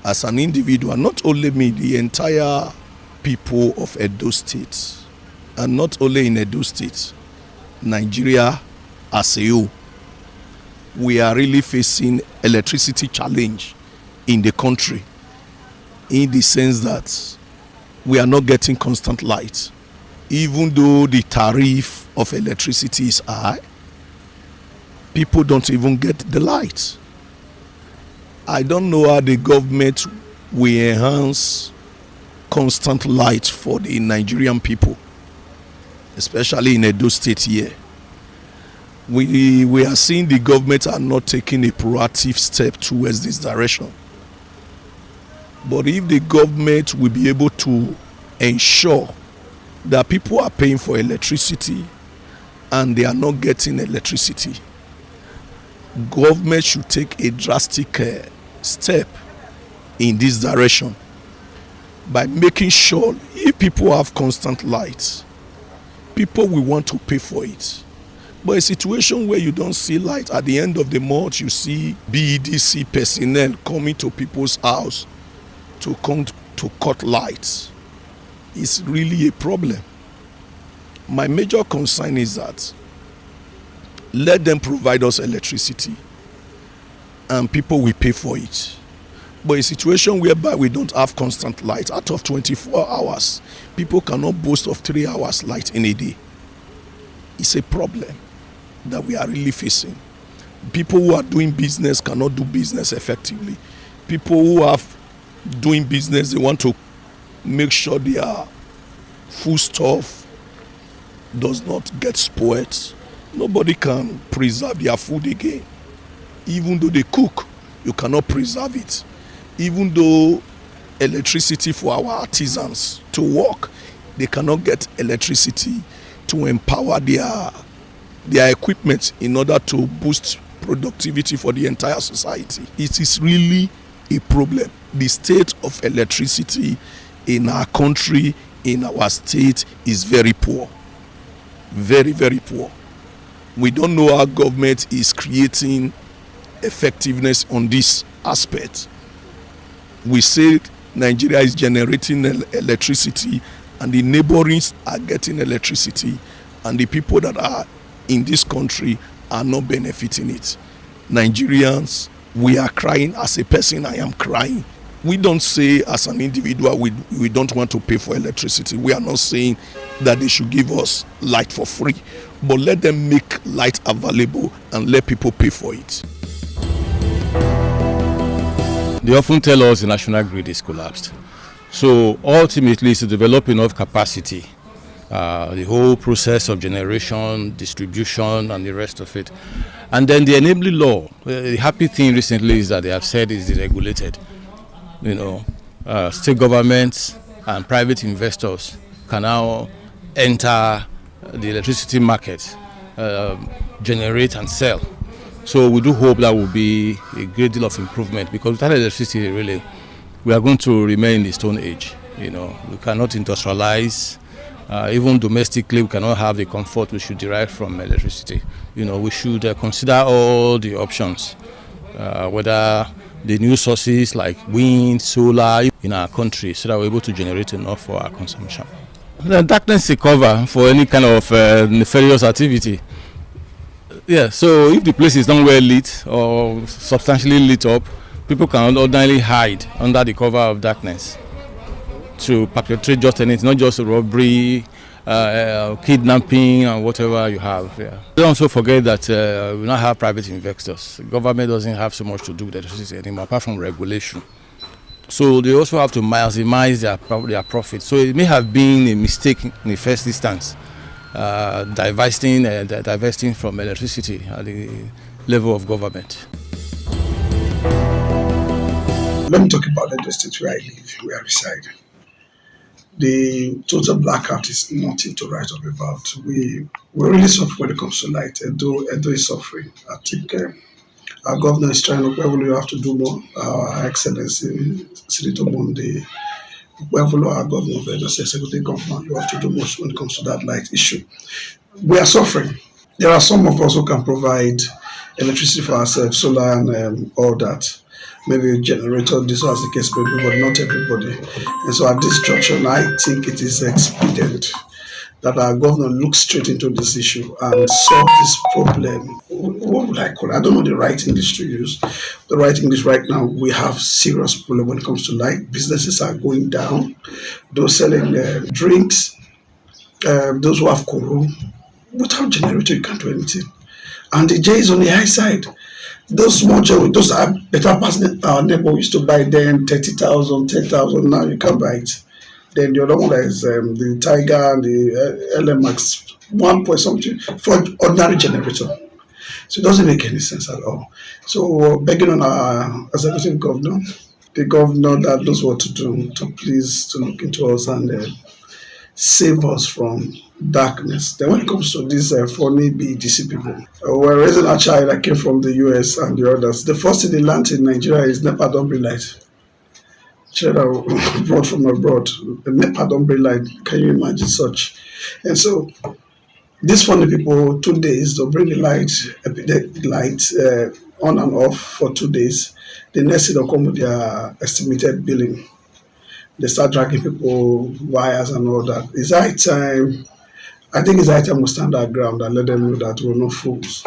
As an individual, not only me, the entire people of Edo State, and not only in Edo State, Nigeria as a whole, we are really facing electricity challenge in the country, in the sense that we are not getting constant light. Even though the tariff of electricity is high, people don't even get the light. I don't know how the government will enhance constant light for the Nigerian people, especially in Edo State here. We are seeing the government are not taking a proactive step towards this direction. But if the government will be able to ensure that people are paying for electricity and they are not getting electricity, government should take a drastic step in this direction by making sure if people have constant light, people will want to pay for it. But a situation where you don't see light, at the end of the month, you see BEDC personnel coming to people's house to come to cut lights, is really a problem. My major concern is that let them provide us electricity and people will pay for it. But a situation whereby we don't have constant light out of 24 hours, people cannot boast of 3 hours light in a day. It's a problem that we are really facing. People who are doing business cannot do business effectively. People who are doing business, they want to make sure their foodstuff does not get spoiled. Nobody can preserve their food again. Even though they cook, you cannot preserve it. Even though electricity for our artisans to work, they cannot get electricity to empower their equipment in order to boost productivity for the entire society. It is really a problem. The state of electricity in our country, in our state, is very poor. Very, very poor. We don't know how government is creating effectiveness on this aspect. We say Nigeria is generating electricity and the neighboring are getting electricity, and the people that are in this country are not benefiting it. Nigerians, we are crying. As a person, I am crying. We don't say as an individual we don't want to pay for electricity. We are not saying that they should give us light for free, but let them make light available and let people pay for it. They often tell us the national grid is collapsed. So ultimately it's to develop enough capacity, the whole process of generation, distribution and the rest of it. And then the enabling law, the happy thing recently is that they have said is deregulated. State governments and private investors can now enter the electricity market, generate and sell. So we do hope that will be a great deal of improvement, because without electricity, really, we are going to remain in the Stone Age. We cannot industrialize. Even domestically, we cannot have the comfort we should derive from electricity. We should consider all the options, whether the new sources like wind, solar in our country, so that we're able to generate enough for our consumption. The darkness is a cover for any kind of nefarious activity. Yeah, so if the place is not well lit or substantially lit up, people can ordinarily hide under the cover of darkness to perpetrate just anything, not just robbery, kidnapping and whatever you have. Yeah. Don't also forget that we now have private investors. The government doesn't have so much to do with electricity anymore, apart from regulation. So they also have to maximize their profit. So it may have been a mistake in the first instance, divesting from electricity at the level of government. Let me talk about the state where I live, where I reside. The total blackout is nothing to write up about. We really suffer when it comes to light. Edo is suffering. I think our governor is trying to, we have to do more. Our Excellency, Senator Monde, our governor of Edo, executive governor, you have to do more when it comes to that light issue. We are suffering. There are some of us who can provide electricity for ourselves, solar and all that. Maybe a generator, this was the case, but not everybody. And so at this junction, I think it is expedient that our governor looks straight into this issue and solve this problem. What would I call it? I don't know the right English to use. The right English right now, we have serious problem when it comes to light. Businesses are going down. Those selling drinks, those who have koro, without generator, you can't do anything. And the J is on the high side. Those small jewelry, those are better passing our neighbor used to buy then 30,000, 10,000. Now you can't buy it. Then the other one is the Tiger and the LMX 1 point something for ordinary generator. So it doesn't make any sense at all. So we're begging on our executive governor, the governor that knows what to do, to please to look into us and save us from darkness. Then when it comes to these funny BDC people, we're raising a child that came from the US and the others. The first thing they learned in Nigeria is NEPA don't bring light. Children brought from abroad, the NEPA don't bring light. Can you imagine such? And so these funny people, 2 days, they'll bring the light, on and off for 2 days. The next thing they'll come with their estimated billing. They start dragging people, wires and all that. It's high time I think it's high time we stand our ground and let them know that we're not fools.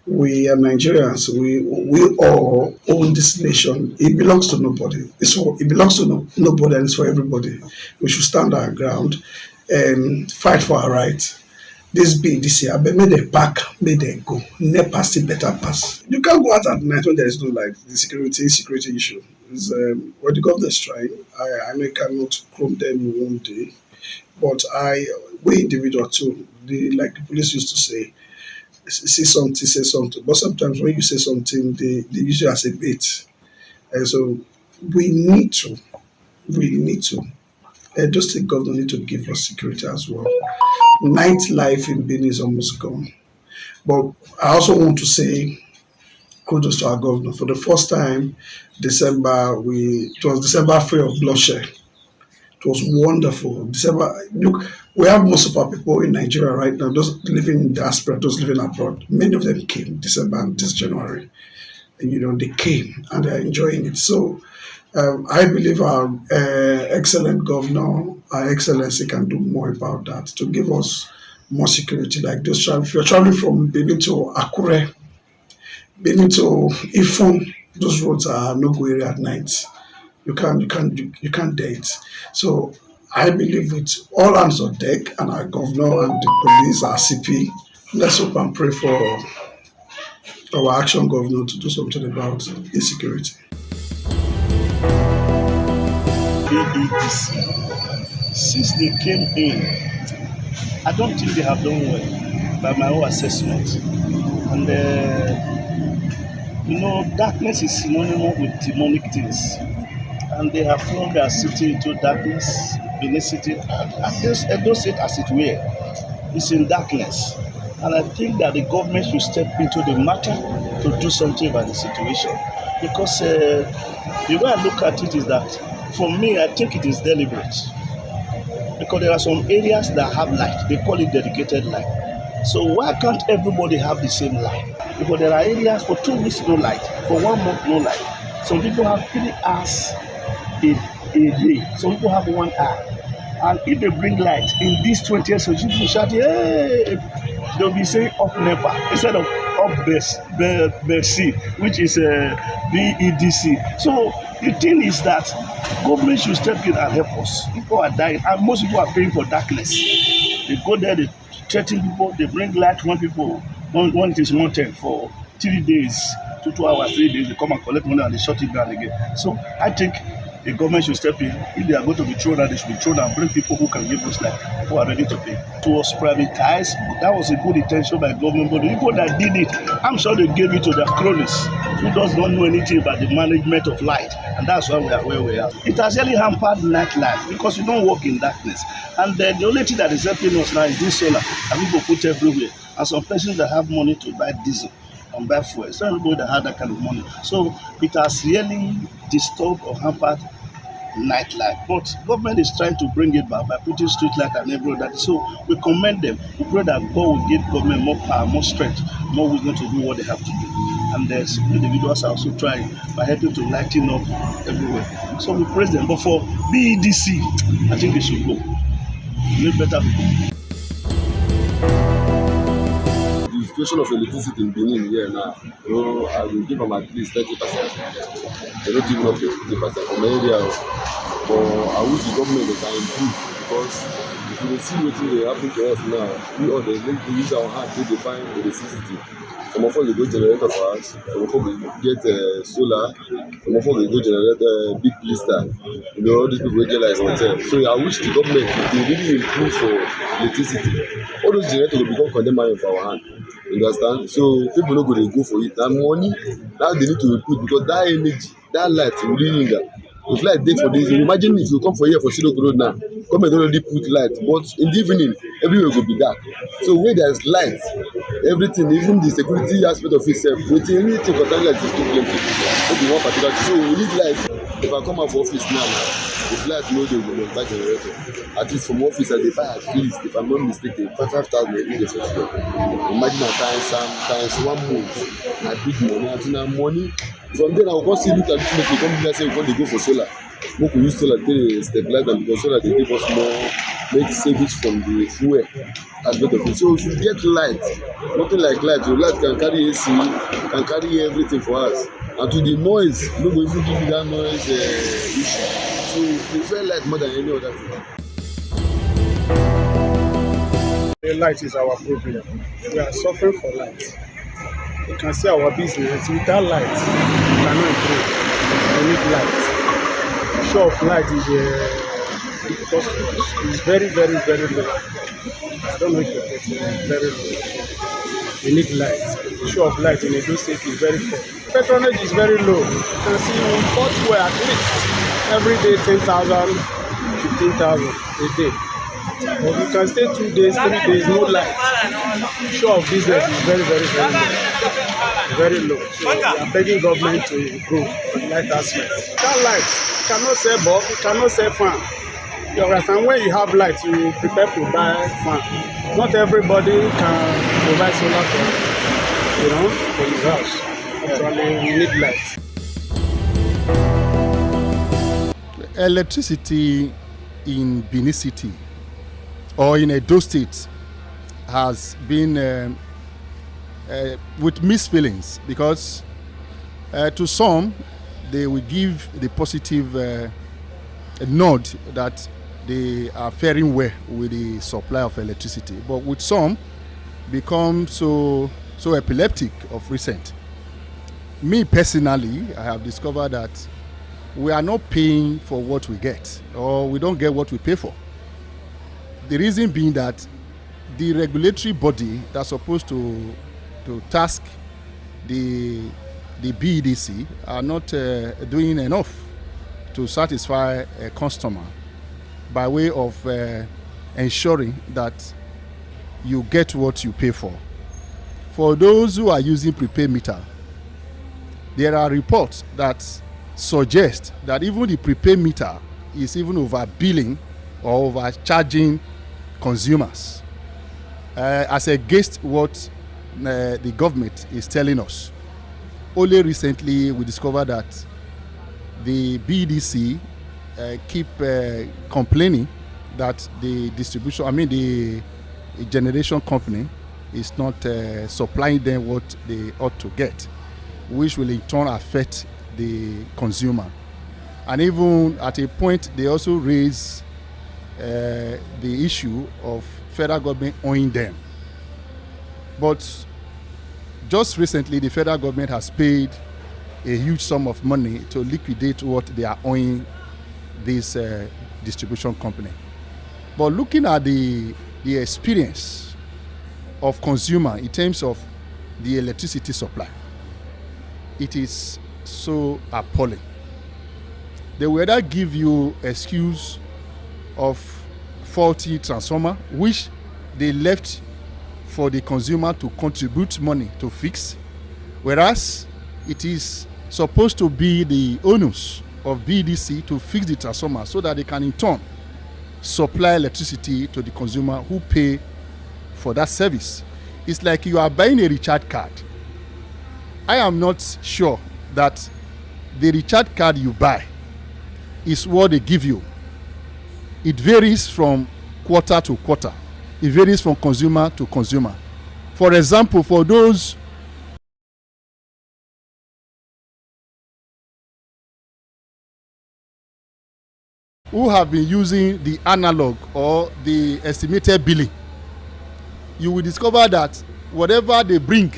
We are Nigerians. We all own this nation. It belongs to nobody. It belongs to nobody, and it's for everybody. We should stand our ground and fight for our rights. This year, but may they pack, may they go. Never see better pass. You can't go out at night when there is no light. The security issue is what the government is trying. I cannot chrome them in one day, but we individual too. Like the police used to say, see something, say something. But sometimes when you say something, they use it as a bait. And so we need to. Edo State government need to give us security as well. Nightlife in Benin is almost gone. But I also want to say kudos to our governor. For the first time, it was December free of bloodshed. It was wonderful. Look, we have most of our people in Nigeria right now, those living in diaspora, those living abroad. Many of them came December and this January. And, they came and they're enjoying it. So I believe our excellent governor, our excellency can do more about that to give us more security like this. If you're traveling from Benin to Akure, Benin to Ifon, those roads are no-go area at night. You can't dare it. So I believe with all hands on deck and our governor and the police, our CP, let's hope and pray for our action governor to do something about insecurity. ADC, since they came in, I don't think they have done well by my own assessment. And darkness is synonymous with demonic things. And they have thrown their city into darkness, Benin City, Edo State as it were, is in darkness. And I think that the government should step into the matter to do something about the situation. Because the way I look at it is that, for me, I think it is deliberate. Because there are some areas that have light. They call it dedicated light. So why can't everybody have the same light? Because there are areas for 2 weeks no light, for 1 month no light. Some people have 3 hours a day. Some people have 1 hour. And if they bring light in these 20 years, so people shout, hey, they'll be saying up NEPA instead of up BEDC, which is BEDC. So the thing is that government should step in and help us. People are dying, and most people are paying for darkness. They go there, they threaten people, they bring light when it is wanted for 3 days, 2 hours, 3 days, they come and collect money and they shut it down again. So I think the government should step in. If they are going to be thrown out, they should be thrown out and bring people who can give us light, who are ready to pay. It was privatized. That was a good intention by government, but the people that did it, I'm sure they gave it to their cronies who does not know anything about the management of light, and that's why we are where we are. It has really hampered nightlife because you don't work in darkness, and then the only thing that is helping us now is this solar, and people put everywhere, and some persons that have money to buy diesel and buy fuel. It's not everybody that have that kind of money, so it has really disturbed or hampered nightlife. But government is trying to bring it back by putting street light and everything. So we commend them. We pray that God will give government more power, more strength, more wisdom to do what they have to do. And there's individuals are also trying by helping to lighten up everywhere. So we praise them. But for BEDC, I think they should go. Make better people. The situation of electricity in Benin here now, I will give them at least 30%. They're not giving up 50% from area. But I wish the government can improve, because if you see what they happen to us now, we all they use our hand to define electricity. Some of us they go generator for us, some of us we get solar, some of us they go generate big blister. All these people get like hotel. So I wish the government they really improve for electricity. All those generators will become condemned for our hand. You understand? So people no go they go for it. That money now they need to put, because that energy, that light will really need that. If light day for this, imagine if you come for here for Silok Road now, government already put light, but in the evening everywhere will be dark. So where there is light, everything, even the security aspect of itself, anything concerning light is too plenty. Maybe one particular. So we need light. If I come out for office now, if light no dey, we must buy generator. At least from office I dey buy at least, if I'm not mistaken, 5,000 every day for sure. Imagine a times 1 month, na big money. Until now money. From there I will come see look at it, come here say we want to go for solar. Make we use solar to stabilize them, because solar dey give us more, make savings from the fuel. aspect of it. So if you get light, nothing like light, your light can carry AC, can carry everything for us. And to the noise, no go even give you that noise issue. So we prefer light more than any other thing. The light is our problem. We are suffering for light. You can see our business without light, we cannot improve. We need light. The show of light is because it's very, very, very low. I don't know if you're getting it, very low. We need light. The show of light in Edo State is very poor. Patronage is very low. You can see we import fuel at least every day 10,000, 15,000 a day. But you can stay 2 days, 3 days, no light. The show of business is very, very, very low. Very low. So we are begging government to improve the light aspect. Without light, you cannot sell bulb, you cannot sell fan. You understand? When you have light, you prepare to buy fan. Not everybody can provide solar for his house. Actually, we need light. Electricity in Benin City or in Edo State has been with mixed feelings, because to some they will give the positive nod that they are faring well with the supply of electricity, but with some become so epileptic of recent. Me personally, I have discovered that we are not paying for what we get, or we don't get what we pay for. The reason being that the regulatory body that's supposed to task the BEDC are not doing enough to satisfy a customer by way of ensuring that you get what you pay for. For those who are using prepaid meter, there are reports that suggest that even the prepaid meter is even overbilling or overcharging consumers, as against what the government is telling us. Only recently we discovered that the BEDC keep complaining that the generation company is not supplying them what they ought to get, which will in turn affect the consumer. And even at a point they also raise the issue of federal government owing them. But just recently the federal government has paid a huge sum of money to liquidate what they are owing this distribution company. But looking at the experience of consumer in terms of the electricity supply, it is so appalling. They will either give you excuse of faulty transformer, which they left for the consumer to contribute money to fix, whereas it is supposed to be the onus of BEDC to fix the transformer so that they can in turn supply electricity to the consumer who pay for that service. It's like you are buying a recharge card. I am not sure that the recharge card you buy is what they give you. It varies from quarter to quarter. It varies from consumer to consumer. For example, for those who have been using the analog or the estimated billing, you will discover that whatever they bring,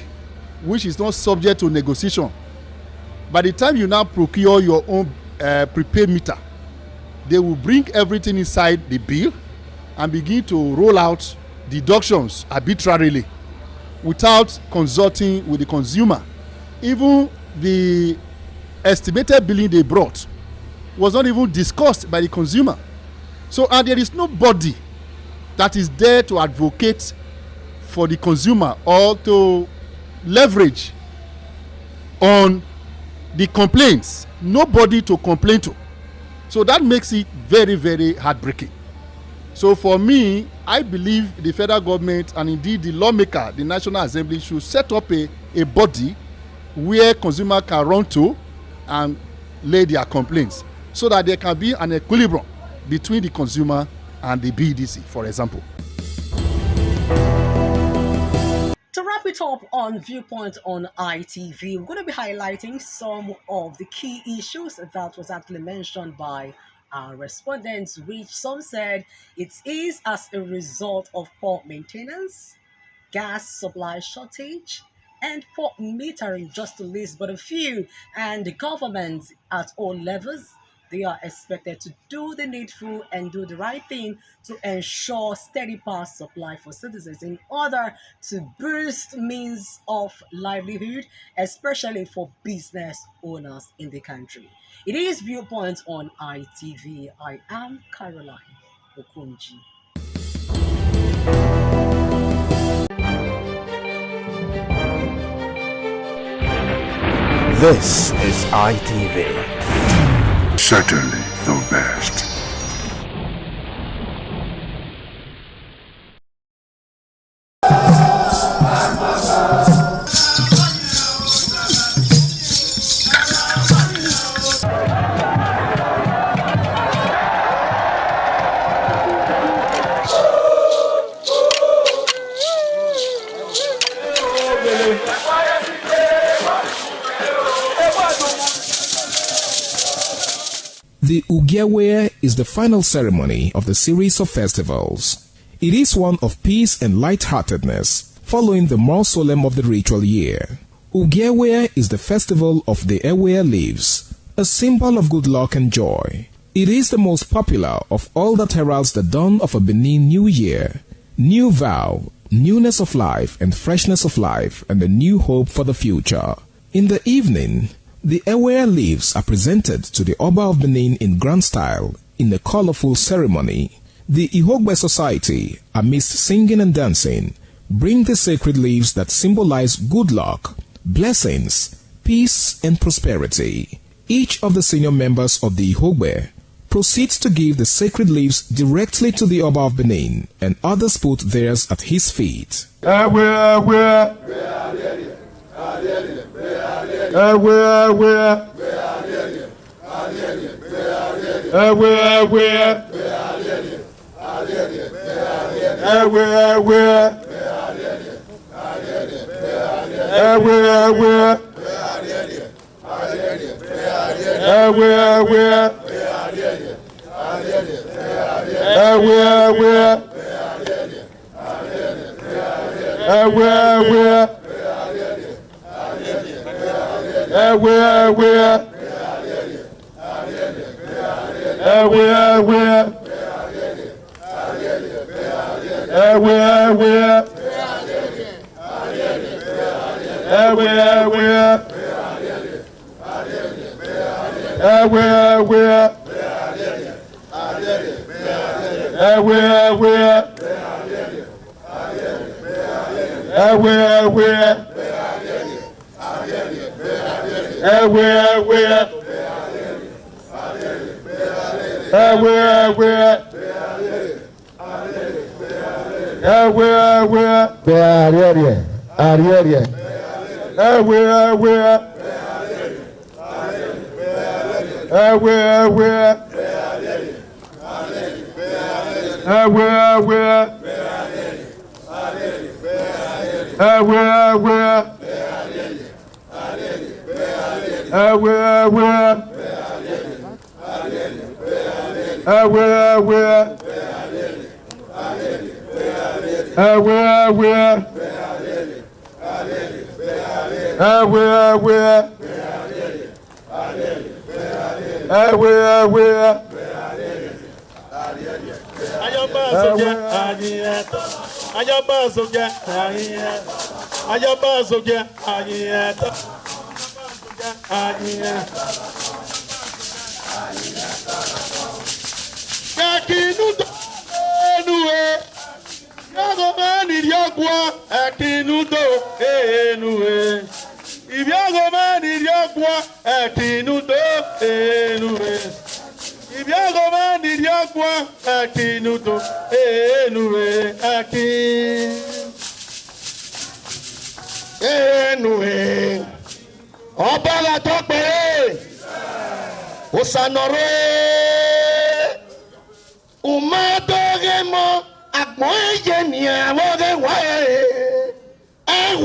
which is not subject to negotiation, by the time you now procure your own prepaid meter, they will bring everything inside the bill and begin to roll out deductions arbitrarily without consulting with the consumer. Even the estimated billing they brought was not even discussed by the consumer. So, and there is nobody that is there to advocate for the consumer or to leverage on the complaints. Nobody to complain to. So that makes it very, very heartbreaking. So for me, I believe the federal government and indeed the lawmaker, the National Assembly, should set up a body where consumers can run to and lay their complaints, so that there can be an equilibrium between the consumer and the BEDC, for example. wrap it up on Viewpoint on ITV, we're going to be highlighting some of the key issues that was actually mentioned by our respondents, which some said it is as a result of poor maintenance, gas supply shortage, and poor metering, just to list but a few. And the government at all levels, they are expected to do the needful and do the right thing to ensure steady power supply for citizens in order to boost means of livelihood, especially for business owners in the country. It is Viewpoint on ITV. I am Caroline Okonji. This is ITV. Certainly the best. The Ugewe is the final ceremony of the series of festivals. It is one of peace and lightheartedness, following the more solemn of the ritual year. Ugewe is the festival of the Ewe leaves, a symbol of good luck and joy. It is the most popular of all that heralds the dawn of a Benin New Year, new vow, newness of life and freshness of life, and a new hope for the future. In the evening, the Ewe leaves are presented to the Oba of Benin in grand style in a colorful ceremony. The Ihogbe society, amidst singing and dancing, bring the sacred leaves that symbolize good luck, blessings, peace, and prosperity. Each of the senior members of the Ihogbe proceeds to give the sacred leaves directly to the Oba of Benin, and others put theirs at his feet.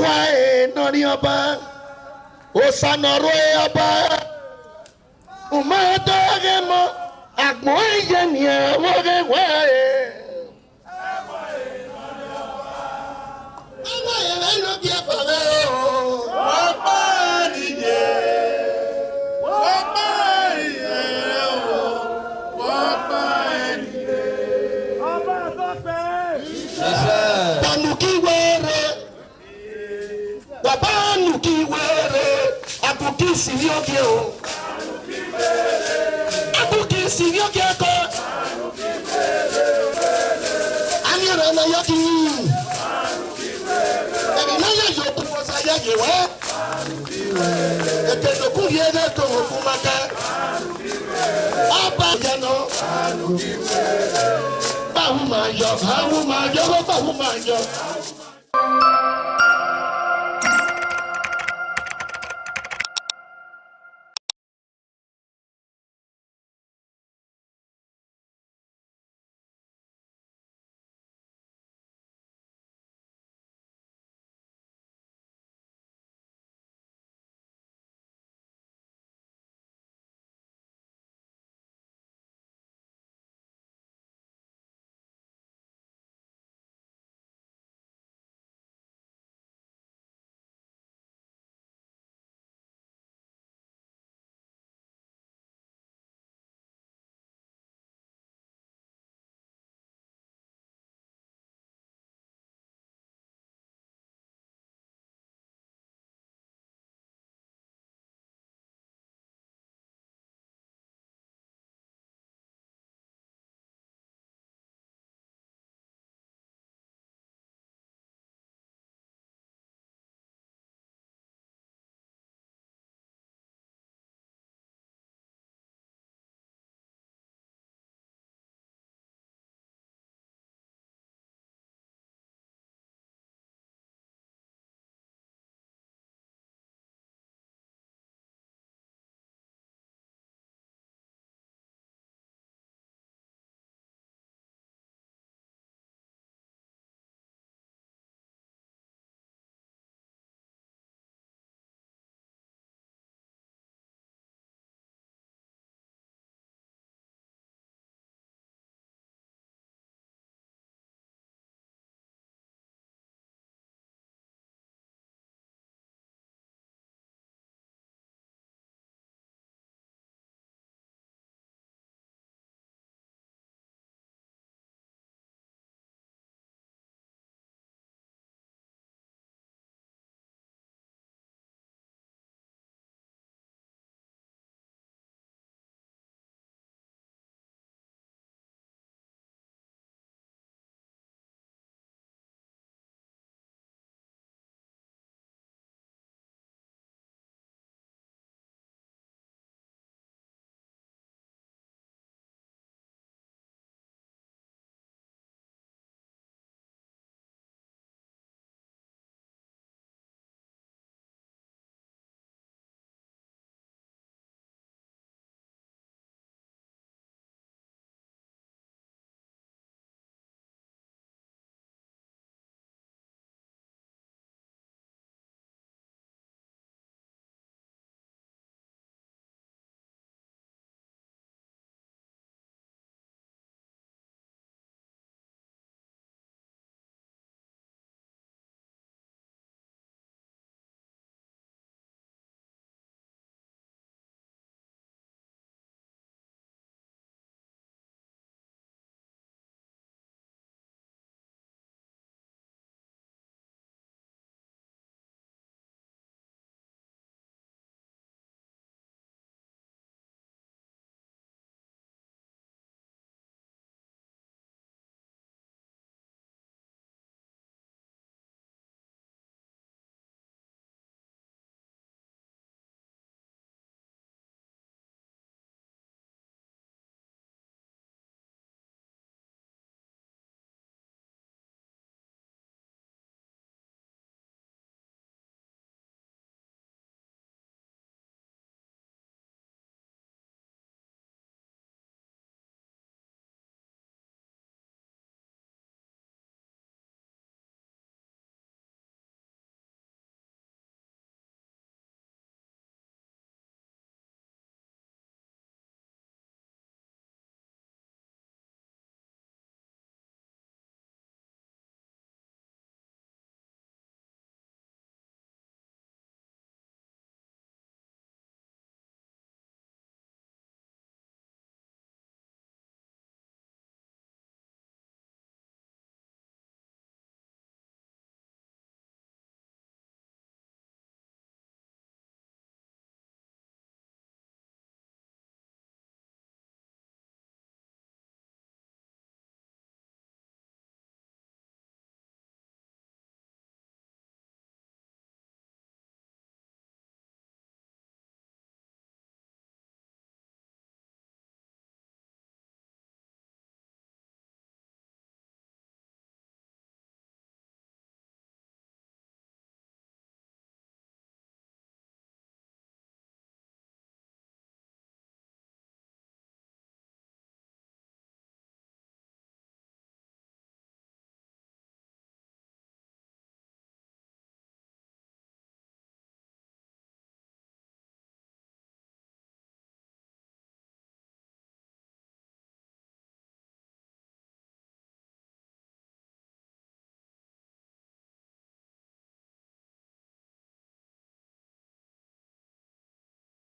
wae nori ọba osanoro ọba umadoge mo agbon ije ni woge wae ama yele no bi afawe o ọba nije ọba ije o ọba nije ọba tó pé Banuki were Babanuki were Abuki sirioke o Abuki sirioke ko Amira na yoki Ebi na ya yoku osa yage we Eke doku yede to okumaka Aba jano Bahu ma yo, bahu ma yo